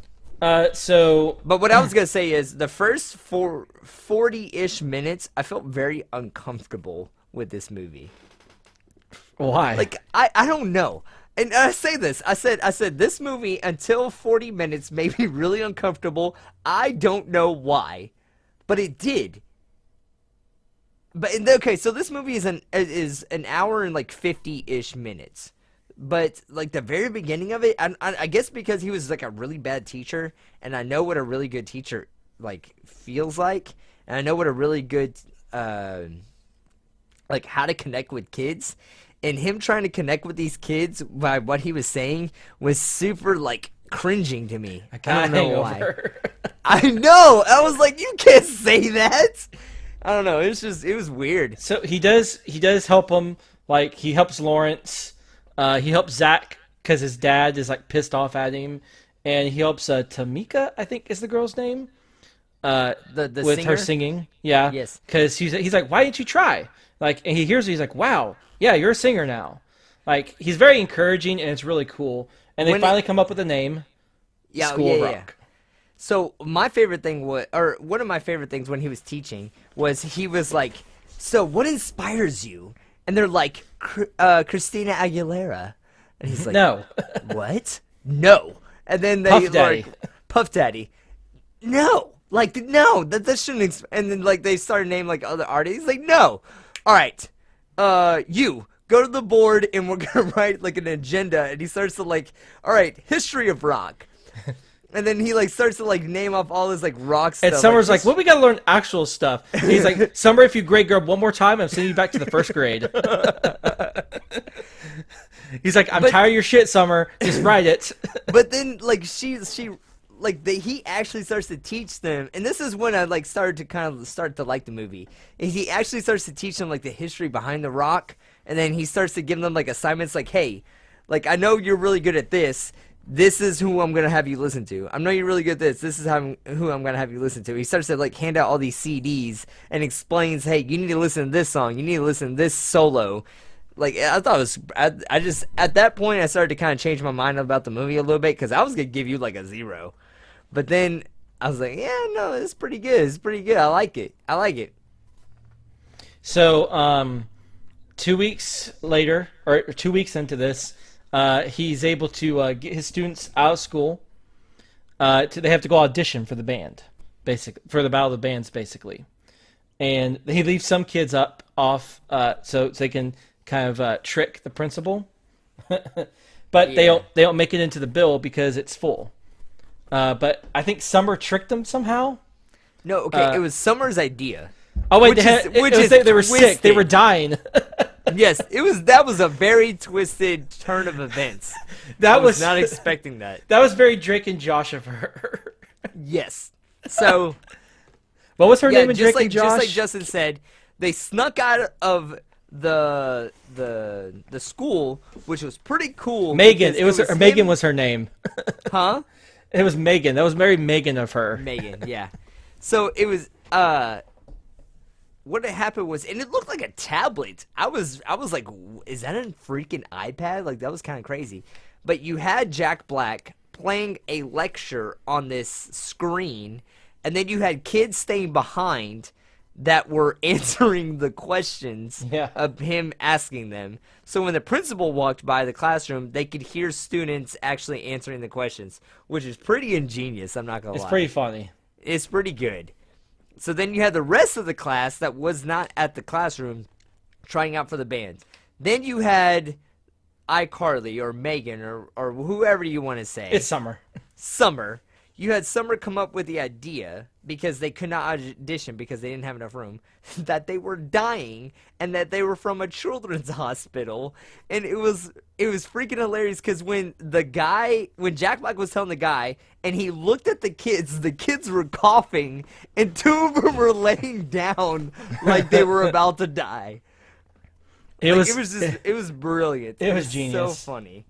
So. But what I was gonna say is the first 40-ish minutes, I felt very uncomfortable with this movie. Why? Like I don't know. And I say this. I said this movie until 40 minutes made me really uncomfortable. I don't know why, but it did. But okay, so this movie is an hour and like 50-ish minutes. But like the very beginning of it, I guess because he was like a really bad teacher, and I know what a really good teacher like feels like, and I know what a really good like how to connect with kids. And him trying to connect with these kids by what he was saying was super, like, cringing to me. I don't know why. I know! I was like, you can't say that! I don't know, it was weird. So he does help him, like, he helps Lawrence, he helps Zach, because his dad is, like, pissed off at him, and he helps Tamika, I think is the girl's name, The with singer? her singing. Yeah. Yes. Because he's like, why didn't you try? Like, and he hears it, he's like, wow, yeah, you're a singer now. Like, he's very encouraging, and it's really cool. And they finally come up with a name, School of Rock. So my favorite thing one of my favorite things when he was teaching was he was like, so what inspires you? And they're like, Christina Aguilera. And he's like, No. What? No. And then they Puff Daddy. Puff Daddy. No. Like, no, that shouldn't and then like they started naming like other artists. He's like, no. All right. You go to the board and we're gonna write like an agenda. And he starts to like, all right, history of rock. And then he like starts to like name off all this like rock stuff. And Summer's like, well, we gotta learn actual stuff. And he's like, Summer, if you grade girl one more time, I'm sending you back to the first grade. He's like, I'm tired of your shit, Summer. Just write it. But then like she like he actually starts to teach them, and this is when I like started to like the movie. And he actually starts to teach them like the history behind the rock, and then he starts to give them like assignments like, hey, like I know you're really good at this. This is who I'm gonna have you listen to. I know you're really good at this. This is who I'm gonna have you listen to. He starts to like hand out all these CDs and explains, hey, you need to listen to this song. You need to listen to this solo. Like, I thought it was, I just, at that point, I started to kind of change my mind about the movie a little bit, because I was going to give you, like, a 0. But then, I was like, yeah, no, it's pretty good. It's pretty good. I like it. I like it. So, 2 weeks later, or 2 weeks into this, he's able to get his students out of school. They have to go audition for the band, basically, for the Battle of the Bands, basically. And he leaves some kids off so they can kind of trick the principal, but they don't make it into the bill because it's full. But I think Summer tricked them somehow. No, okay, it was Summer's idea. Oh wait, they were sick. They were dying. Yes, that was a very twisted turn of events. I was not expecting that. That was very Drake and Josh of her. Yes. So, what was her name in Drake and Josh? Just like Justin said, they snuck out of the school, which was pretty cool. Megan, Megan was her name. Huh? It was Megan. That was very Megan of her. Megan, yeah. So it was what had happened was, and it looked like a tablet. I was like, is that a freaking iPad? Like, that was kind of crazy. But you had Jack Black playing a lecture on this screen, and then you had kids staying behind that were answering the questions of him asking them. So when the principal walked by the classroom, they could hear students actually answering the questions, which is pretty ingenious, I'm not going to lie. It's pretty funny. It's pretty good. So then you had the rest of the class that was not at the classroom trying out for the band. Then you had iCarly or Megan or whoever you want to say. It's Summer. Summer. You had Summer come up with the idea, because they could not audition because they didn't have enough room, that they were dying and that they were from a children's hospital. And it was freaking hilarious, because when Jack Black was telling the guy and he looked at the kids were coughing and 2 of them were laying down like they were about to die. It was brilliant. It was genius. So funny.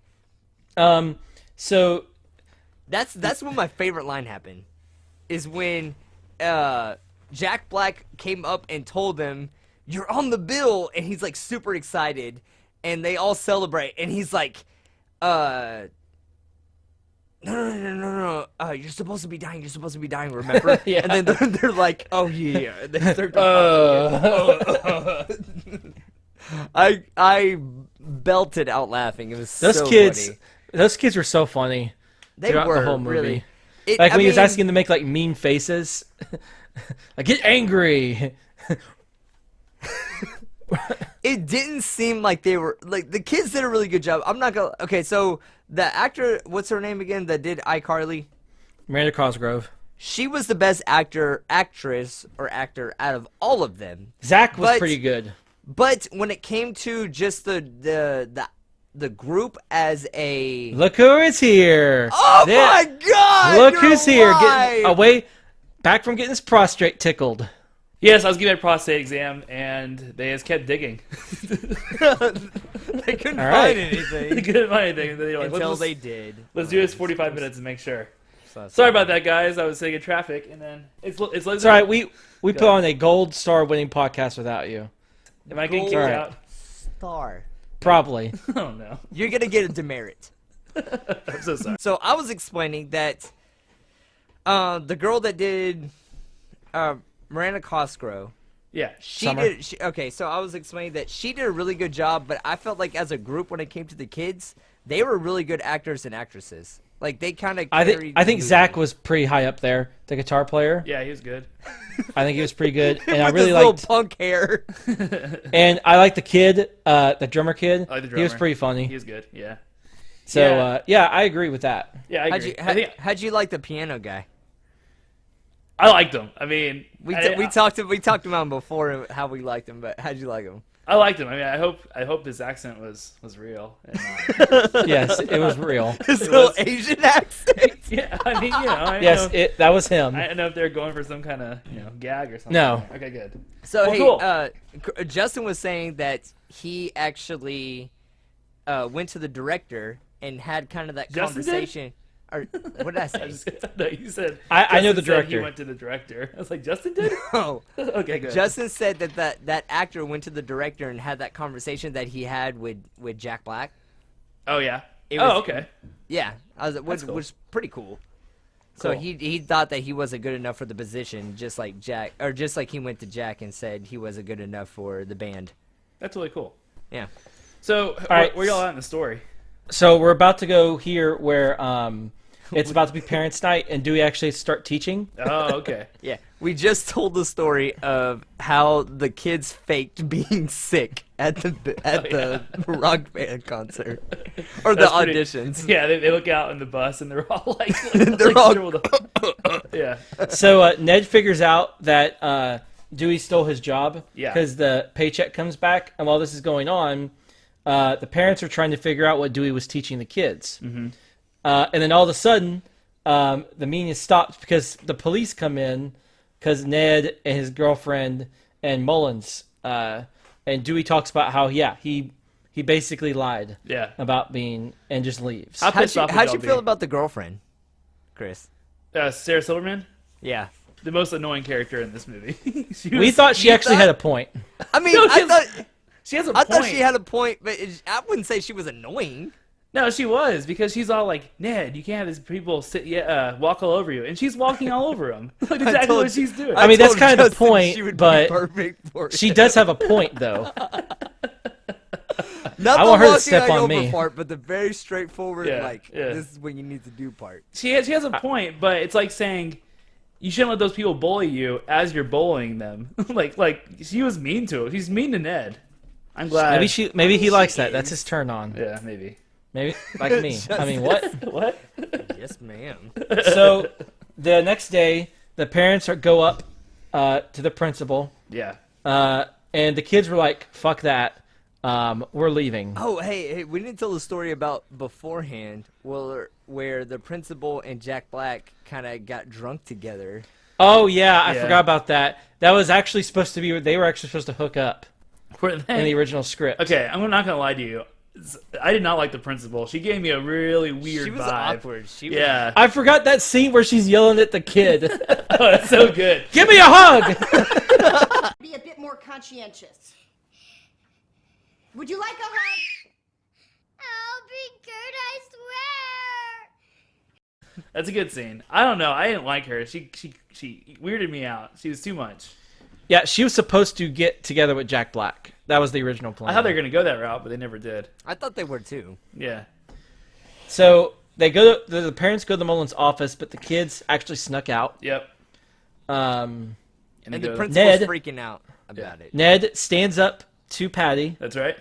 So That's when my favorite line happened, is when Jack Black came up and told them, "You're on the bill," and he's like super excited, and they all celebrate, and he's like, "No, you're supposed to be dying. You're supposed to be dying. Remember?" Yeah. And then they're like, "Oh yeah." And they start I belted out laughing. It was those so kids, funny. those kids were so funny. They throughout were the whole movie. really. Like when he was asking them to make like mean faces, like get angry. It didn't seem like they were like the kids did a really good job. I'm not gonna. Okay, so the actor, what's her name again? That did iCarly. Miranda Cosgrove. She was the best actress out of all of them. Zach was But- pretty good. But when it came to just the group as a Look who is here! oh Yeah. my god! Look you're who's here! right! Getting away, back from getting his prostate tickled. Yes, I was giving a prostate exam, and they just kept digging. They couldn't All right. find anything They couldn't find anything. They were like, until let's, they did. let's do this 45 minutes and make sure. So Sorry about that, guys. I was sitting in traffic, and then it's It's all right. We put on a gold star winning podcast without you. Am I getting kicked Gold out? star. Probably. Oh no, You're gonna get a demerit. I'm so sorry. So I was explaining that the girl that did Miranda Cosgrove, Yeah, Summer. okay, so I was explaining that she did a really good job, but I felt like as a group when it came to the kids, they were really good actors and actresses. Like they kind of I think Zach was pretty high up there, the guitar player. yeah, he was good. I think he was pretty good, and I with really his little liked. punk hair. And I like the kid, the drummer kid. I like the He was drummer. pretty funny. He was good. Yeah, So Yeah. yeah, I agree with that. yeah, I How'd agree. you, I think how'd you like the piano guy? I liked him. I mean, We I talked about him before how we liked him, but how'd you like him? I liked him. I mean, I hope his accent was real. And, Yes, it was real. His little Asian accent. yeah, I mean, you know, I Yes, know, that was him. I don't know if they're going for some kind of gag or something. No. Okay, good. So Well, hey, Justin was saying that he actually went to the director and had kind of that Justin did? conversation. Or what did I say? No, you said. I know the Justin said director. He went to the director. I was like, Justin did. Oh, Okay, good. Justin said that actor went to the director and had that conversation that he had with Jack Black. Oh yeah. It was- okay. Yeah, which cool. was pretty cool. So Cool. he thought that he wasn't good enough for the position, just like Jack, or just like he went to Jack and said he wasn't good enough for the band. That's really cool. Yeah. So, right. where y'all at in the story? So we're about to go here where it's about to be parents' night, and Dewey actually start teaching. Oh, okay. Yeah, we just told the story of how the kids faked being sick at the rock band concert or the That's pretty- auditions. Yeah, they look out in the bus and they're all like, They're all- shriveled up. Yeah. So Ned figures out that Dewey stole his job Yeah. because the paycheck comes back, and while this is going on, the parents are trying to figure out what Dewey was teaching the kids. Mm-hmm. And then all of a sudden, the meeting is stopped because the police come in because Ned and his girlfriend and Mullins and Dewey talks about how he basically lied Yeah. about being and just leaves. How How'd pissed you, off would how'd y'all you feel be? about the girlfriend, Chris? Sarah Silverman, Yeah. the most annoying character in this movie. We thought she actually had a point. I mean, No, I thought she has a I point. thought she had a point, but I wouldn't say she was annoying. No, she was, because she's all like, Ned, you can't have these people walk all over you, and she's walking all over him. Like exactly told what she's doing. I mean, that's told kind of the Justin point, she would but be perfect for She it. does have a point, though. Not I the want her to walking step like on over me. part, but the very straightforward, Yeah, yeah. this is what you need to do part. She has a point, but it's like saying you shouldn't let those people bully you as you're bullying them. like she was mean to him. She's mean to Ned. I'm glad. Maybe he likes that. That's his turn on. Yeah, maybe. Maybe like me. I mean, what? What? Yes, ma'am. So the next day, the parents go up to the principal, Yeah. and the kids were like, "Fuck that, we're leaving." Oh, hey, we didn't tell the story about beforehand, where the principal and Jack Black kind of got drunk together. Oh yeah, I Yeah. forgot about that. That was actually supposed to be. They were actually supposed to hook up Were in they? the original script. Okay, I'm not gonna lie to you. I did not like the principal. She gave me a really weird She was vibe. awkward. Yeah. I forgot that scene where she's yelling at the kid. Oh, that's so good. Give me a hug. Be a bit more conscientious. Would you like a hug? I'll be good, I swear. That's a good scene. I don't know. I didn't like her. She weirded me out. She was too much. Yeah, she was supposed to get together with Jack Black. That was the original plan. I thought they were gonna go that route, but they never did. I thought they were too. Yeah. So they go. The parents go to Mullen's office, but the kids actually snuck out. Yep. Um, And they the go- principal's Ned- freaking out about it. Ned stands up to Patty, That's right.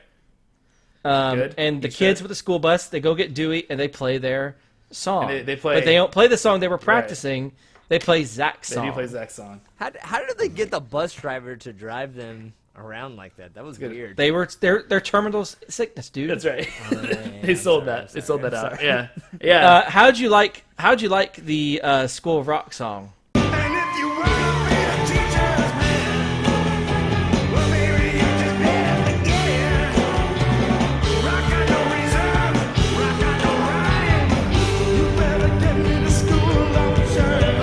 and the He kids said. with the school bus. They go get Dewey, and they play their song. And they play- but they don't play the song they were practicing. They play Zach's They song. do play Zach's song. How did they get the bus driver to drive them around like that? That was weird. They were their terminal sickness, dude. That's right. man, They sold sorry, that. They sold that I'm out. sorry. Yeah. Yeah. How'd you like the School of Rock song? And if you wanna be a teacher's man, well, maybe you just better begin. Rock got no reason, rock got no rhyme. You better get me to school on time.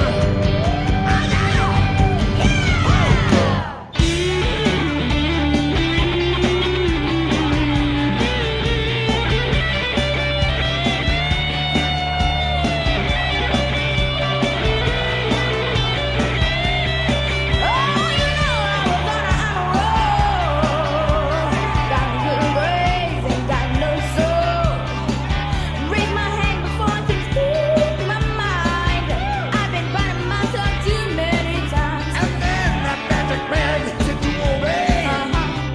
And then that magic man said to obey.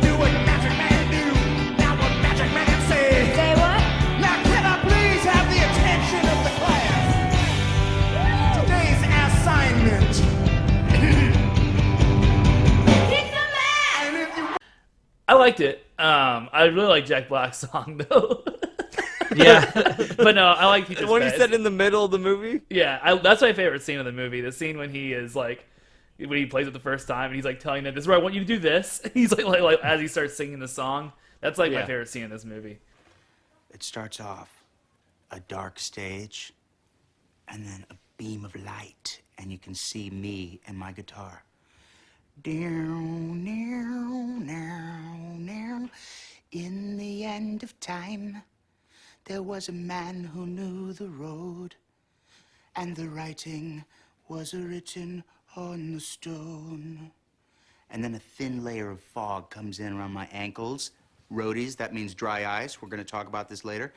Do what magic man do. Now what magic man say? Now can I please have the attention of the class? Today's assignment. And if you I liked it. I really like Jack Black's song though. Yeah. But no, I like Teacher's The one he Pet. said in the middle of the movie? Yeah, that's my favorite scene of the movie. The scene when he is like, when he plays it the first time, and he's like telling them, "This is where I want you to do this." He's like as he starts singing the song. That's like my Yeah. favorite scene in this movie. It starts off a dark stage and then a beam of light, and you can see me and my guitar. Down, down, down, down. In the end of time, there was a man who knew the road, and the writing was written on the stone. And then a thin layer of fog comes in around my ankles. Roadies, that means dry ice. We're going to talk about this later.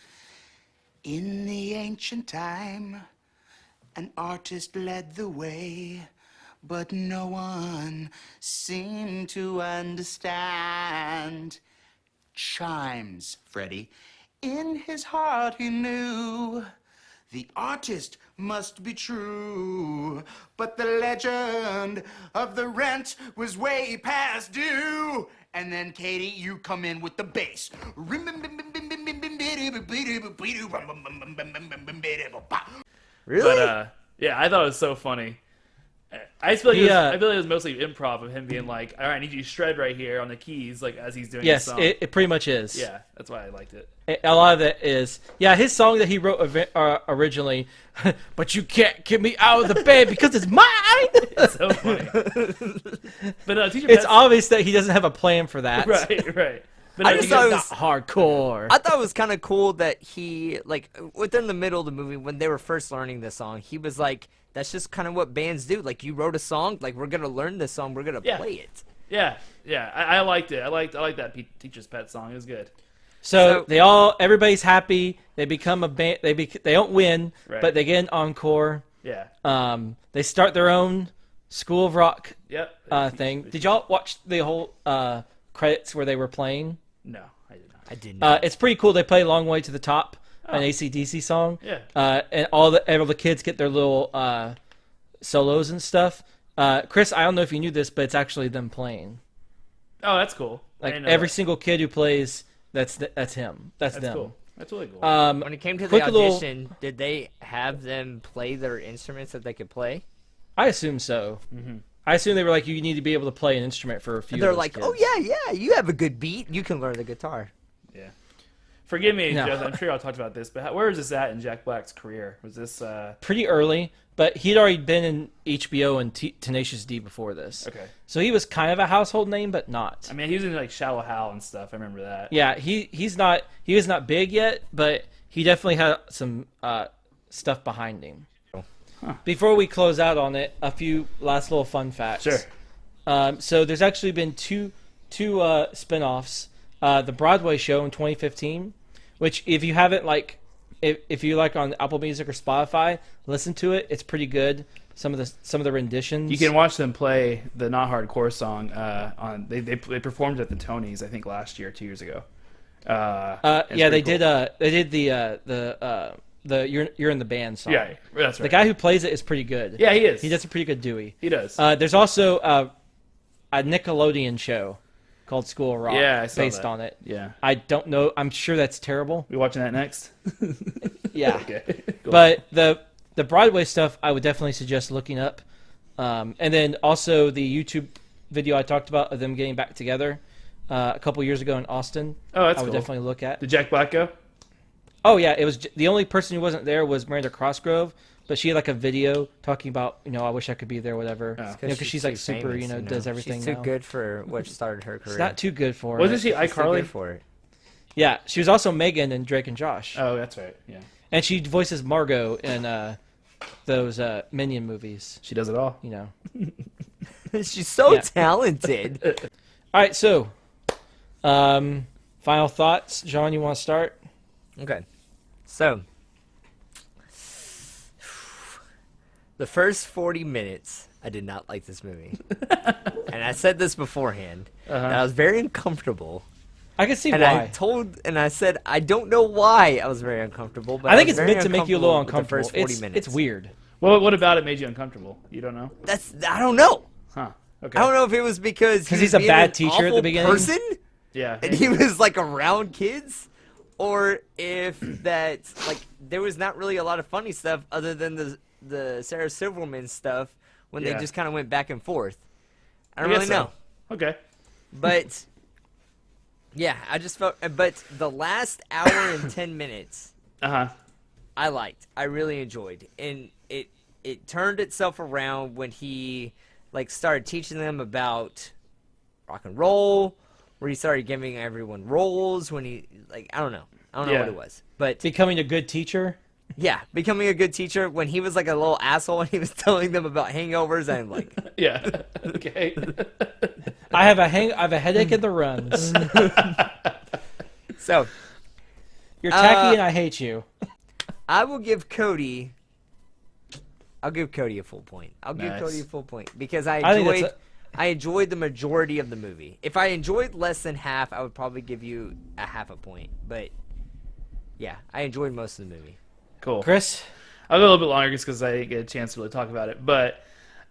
In the ancient time, an artist led the way, but no one seemed to understand. Chimes, Freddie. In his heart he knew the artist must be true, but the legend of the rent was way past due. And then, Katie, you come in with the bass. Really? But yeah, I thought it was so funny. I just feel like I feel like it was mostly improv of him being like, "All right, I need you to shred right here on the keys," like as he's doing Yes, the song. it pretty much is. Yeah, that's why I liked it. A lot of it is, his song that he wrote originally, but you can't get me out of the bed because it's mine. It's so funny. But Teacher It's Pet's- obvious that he doesn't have a plan for that. right. But I no, just Teacher- thought it Not was hardcore. I thought it was kind of cool that he, like, within the middle of the movie, when they were first learning this song, he was like, that's just kind of what bands do. Like, you wrote a song, like, we're going to learn this song, we're going to Yeah. play it. yeah. I liked it. I liked that Teacher's Pet song. It was good. So everybody's happy. They become a band. They don't win, Right. but they get an encore. Yeah. They start their own School of Rock Yep. thing. Did y'all watch the whole credits where they were playing? No, I did not. I did not. It's pretty cool. They play "Long Way to the Top," an AC/DC song. Yeah. And all the kids get their little solos and stuff. Chris, I don't know if you knew this, but it's actually them playing. Oh, that's cool. I Like didn't know every that. single kid who plays, that's him. That's them. Cool. That's really cool. When it came to the quick little- audition, did they have them play their instruments that they could play? I assume so. Mm-hmm. I assume they were like, you need to be able to play an instrument for a few. They're of those like, kids. oh yeah, you have a good beat. You can learn the guitar. Yeah. Forgive me, No. Joseph, I'm sure I'll talk about this, but where is this at in Jack Black's career? Was this Pretty early, but he'd already been in HBO and Tenacious D before this. okay? So he was kind of a household name, but not. I mean, he was in like Shallow Hal and stuff. I remember that. Yeah, he was not big yet, but he definitely had some stuff behind him. Before we close out on it, a few last little fun facts. Sure. So there's actually been two spin-offs. The Broadway show in 2015, which if you haven't if you like on Apple Music or Spotify, listen to it. It's pretty good. Some of the renditions. You can watch them play the Not Hardcore song on. They performed at the Tonys, I think, last year, 2 years ago. Yeah, they did. They did the You're in the Band song. Yeah, that's right. The guy who plays it is pretty good. Yeah, he is. He does a pretty good Dewey. He does. There's also a Nickelodeon show called School of Rock. Yeah, I saw based that. on it. Yeah. I don't know. I'm sure that's terrible. We watching that next? Yeah. Okay. Cool. But the Broadway stuff, I would definitely suggest looking up. And then also the YouTube video I talked about of them getting back together a couple years ago in Austin. Oh, that's I would cool. definitely look at. Did Jack Black go? Oh yeah, it was the only person who wasn't there was Miranda Crossgrove, but she had like a video talking about I wish I could be there, whatever. Oh. Because she's like too super, famous, does everything. She's too now. good for what started her career. It's not too good for her. Wasn't she She's too iCarly? good for it. Yeah, she was also Megan in Drake and Josh, Oh, that's right. Yeah. and she voices Margot in those Minion movies. She does it all. She's so Yeah. talented. All right, so final thoughts, John. You want to start? Okay. So, the first 40 minutes, I did not like this movie. And I said this beforehand, that I was very uncomfortable. I can see And why. I said, I don't know why I was very uncomfortable, but I think was it's very meant to make you a little with the uncomfortable. first 40 minutes. It's weird. What about it made you uncomfortable? You don't know? I don't know. Huh. Okay. I don't know if it was because Because he's a being bad an teacher at the awful beginning? person, Yeah. and he was like around kids, or if that there was not really a lot of funny stuff other than the Sarah Silverman stuff when they Yeah. just kind of went back and forth. I don't guess really so. know, Okay. but yeah, I just felt. But the last hour and 10 minutes, Uh-huh. I liked. I really enjoyed, and it turned itself around when he started teaching them about rock and roll, where he started giving everyone roles. When he I don't know Yeah. what it was, but Becoming a good teacher. yeah, becoming a good teacher. When he was like a little asshole and he was telling them about hangovers, I'm like, Yeah. Okay. I have a headache in the runs. so You're tacky and I hate you. I will give Cody. I'll give Cody a full point. I'll give Nice. Cody a full point because I I think enjoyed. that's I enjoyed the majority of the movie. If I enjoyed less than half, I would probably give you a half a point. But yeah, I enjoyed most of the movie. Cool. Chris? I'll go a little bit longer just because I didn't get a chance to really talk about it. But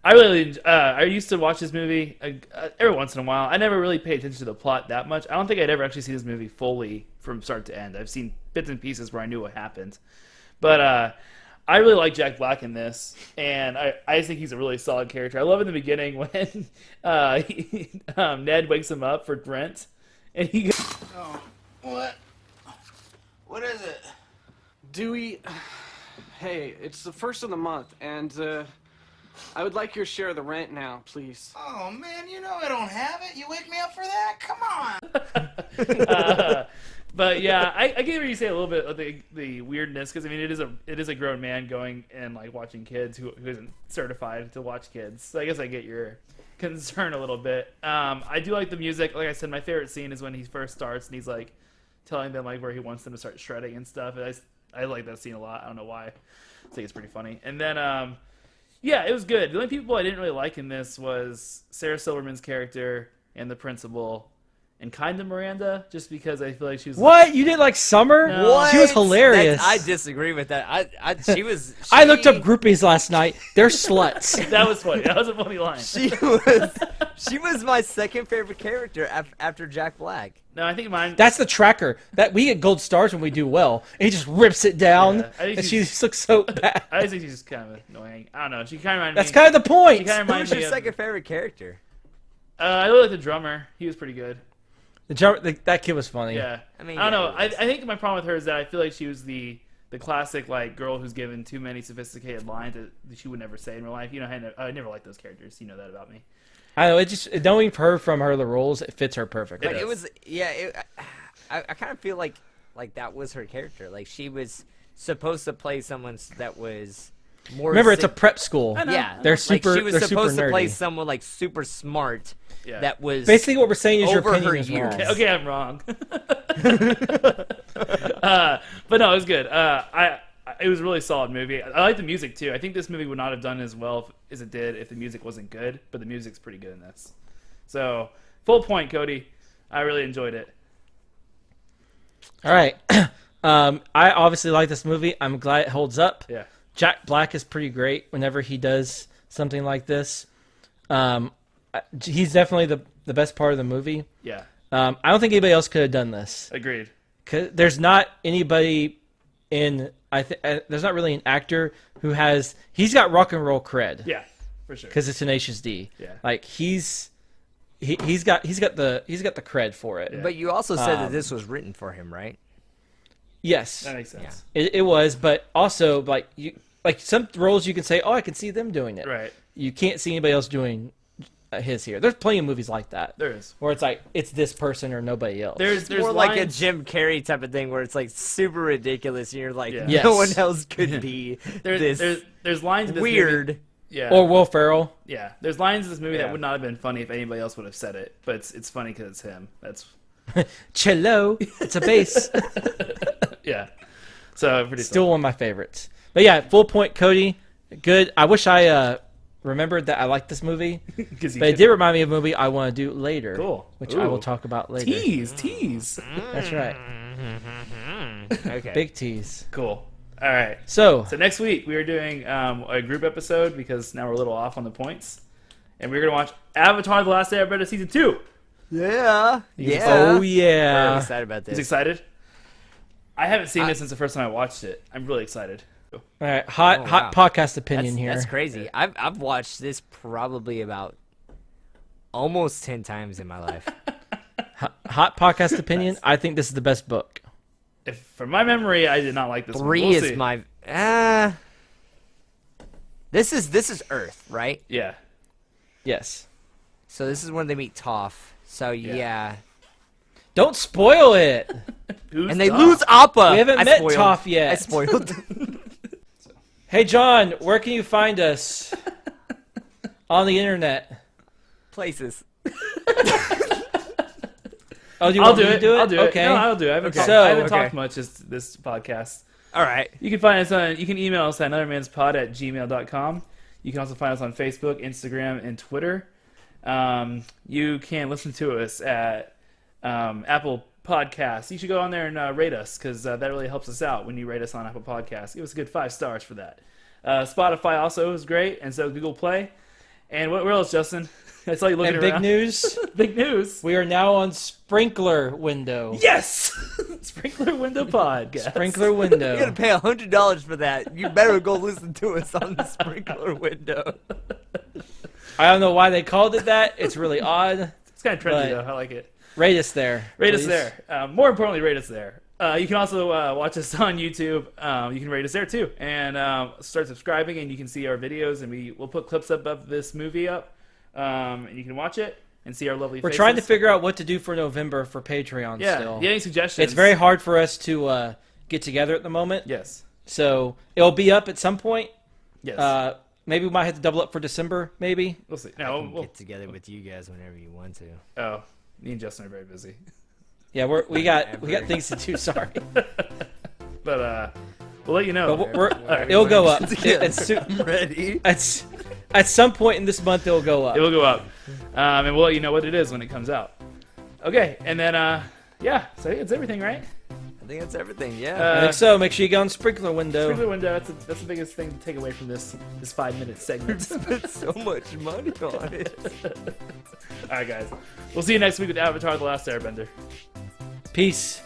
I really, I used to watch this movie every once in a while. I never really paid attention to the plot that much. I don't think I'd ever actually seen this movie fully from start to end. I've seen bits and pieces where I knew what happened. But I really like Jack Black in this, and I just think he's a really solid character. I love in the beginning when Ned wakes him up for Brent, and he goes, Oh, what? What is it? Dewey, hey, it's the first of the month, and I would like your share of the rent now, please. Oh, man, you know I don't have it. You wake me up for that? Come on. But yeah, I get where you say a little bit of the weirdness, because I mean it is a grown man going and watching kids who isn't certified to watch kids. So I guess I get your concern a little bit. I do like the music. Like I said, my favorite scene is when he first starts and he's telling them where he wants them to start shredding and stuff. And I like that scene a lot. I don't know why. I think it's pretty funny. And then yeah, it was good. The only people I didn't really like in this was Sarah Silverman's character and the principal. and kind of Miranda, just because I feel like she was. What? You didn't like Summer? No. She was hilarious. I disagree with that. She was. I looked up groupies last night. They're sluts. That was funny. That was a funny line. She was my second favorite character after Jack Black. No, I think mine. That's the tracker. That we get gold stars when we do well. And he just rips it down, Yeah, I think and she she's- just looks so bad. I think she's just kind of annoying. I don't know. She kind of reminded That's me. kind of the point. She kind of Who's reminded your me of. second favorite character? I really like the drummer. He was pretty good. That kid was funny. Yeah. I mean, I don't yeah, know. he I was. think my problem with her is that I feel like she was the classic like girl who's given too many sophisticated lines that she would never say in real life. You know, I never liked those characters. You know that about me. I know. It just knowing her from her the roles, it fits her perfectly. Like It it does. was, yeah. I kind of feel like that was her character. Like she was supposed to play someone that was more. Remember, it's a prep school. Yeah, They're like super. she was they're supposed super to play nerdy. someone like super smart. Yeah. That was Basically, what we're saying is your over opinion her is years. wrong. Okay, I'm wrong. But no, it was good. It was a really solid movie. I like the music too. I think this movie would not have done as well as it did if the music wasn't good. But the music's pretty good in this. So full point, Cody. I really enjoyed it. All right. I obviously like this movie. I'm glad it holds up. Yeah. Jack Black is pretty great whenever he does something like this. He's definitely the best part of the movie. Yeah. I don't think anybody else could have done this. Agreed. 'Cause there's not anybody in. There's not really an actor who has. He's got rock and roll cred. Yeah. For sure. Because it's Tenacious D. Yeah. Like he's got the cred for it. Yeah. But you also said that this was written for him, right? Yes. That makes sense. It was, but also like some roles you can say, oh, I can see them doing it. Right. You can't see anybody else doing his here. There's plenty of movies like that. There is. Where it's like it's this person or nobody else. There's More like a lines- Jim Carrey type of thing where it's like super ridiculous and you're like, Yeah. no Yes. one else could be there's lines in this weird. Movie, yeah. Or Will Ferrell. Yeah. There's lines in this movie Yeah. that would not have been funny if anybody else would have said it, but it's funny because it's him. That's Cello. It's a bass. yeah. So pretty Still one of my favorites. But yeah, full point, Cody. Good. I wish I remembered that I liked this movie. because But it did remind me of a movie I want to do later. Cool. Which I will Ooh. talk about later. tease. That's right. Okay. Big tease. Cool. All right. So, So next week we are doing a group episode because now we're a little off on the points, and we're gonna watch Avatar: The Last Airbender season 2. Yeah. Yeah. oh I'm yeah. excited about Who's this. excited? I haven't seen this since the first time I watched it. I'm really excited. All right, hot Oh, hot wow. podcast opinion here. That's crazy. I've watched this probably about almost 10 times in my life. Hot podcast opinion. I think this is the best book. If from my memory, I did not like this. 3 one. We'll is see. my This is Earth, right? Yeah. Yes. So this is when they meet Toph. So yeah. Don't spoil it. Who's And they Toph? lose Appa. We haven't I met spoiled. Toph yet. I spoiled. Hey John, where can you find us on the internet? Places. Oh, do you I'll want do me to it. do it? I'll do Okay. it. No, I'll do it. I haven't, Okay. talked, I haven't So- talked much this podcast. All right. You can find us on. You can email us at anothermanspod@gmail.com. You can also find us on Facebook, Instagram, and Twitter. You can listen to us at Apple Podcasts. You should go on there and rate us because that really helps us out when you rate us on Apple Podcasts. Give us a good 5 stars for that. Spotify also is great, and so Google Play. And what else, Justin? I saw you looking And big around. news, Big news. we are now on Sprinkler Window. Yes, Sprinkler Window Podcast. Sprinkler You're Window. gonna pay $100 for that. You better go listen to us on the sprinkler window. I don't know why they called it that. It's really odd. It's kind of trendy But- though. I like it. Rate us there. Rate us please. there. More importantly, rate us there. You can also watch us on YouTube. You can rate us there too, and start subscribing, and you can see our videos. And we'll put clips up of this movie up, and you can watch it and see our lovely. We're faces. trying to figure out what to do for November for Patreon. Yeah. Still, Yeah. Any suggestions? it's very hard for us to get together at the moment. Yes. So it'll be up at some point. Yes. Maybe we might have to double up for December. Maybe. we'll see. I No. can We'll, get together with you guys whenever you want to. oh, me and Justin are very busy. Yeah, we got things to do. Sorry, But we'll let you know. but we're, right. it'll go up. I'm ready. At some point in this month, it'll go up. It will go up, and we'll let you know what it is when it comes out. Okay, and then yeah, so I think it's everything, right? I think that's everything. Yeah. I think so. Make sure you go on Sprinkler Window. Sprinkler window. That's the biggest thing to take away from this 5-minute segment. Spent so much money on it. All right, guys. We'll see you next week with Avatar: The Last Airbender. Peace.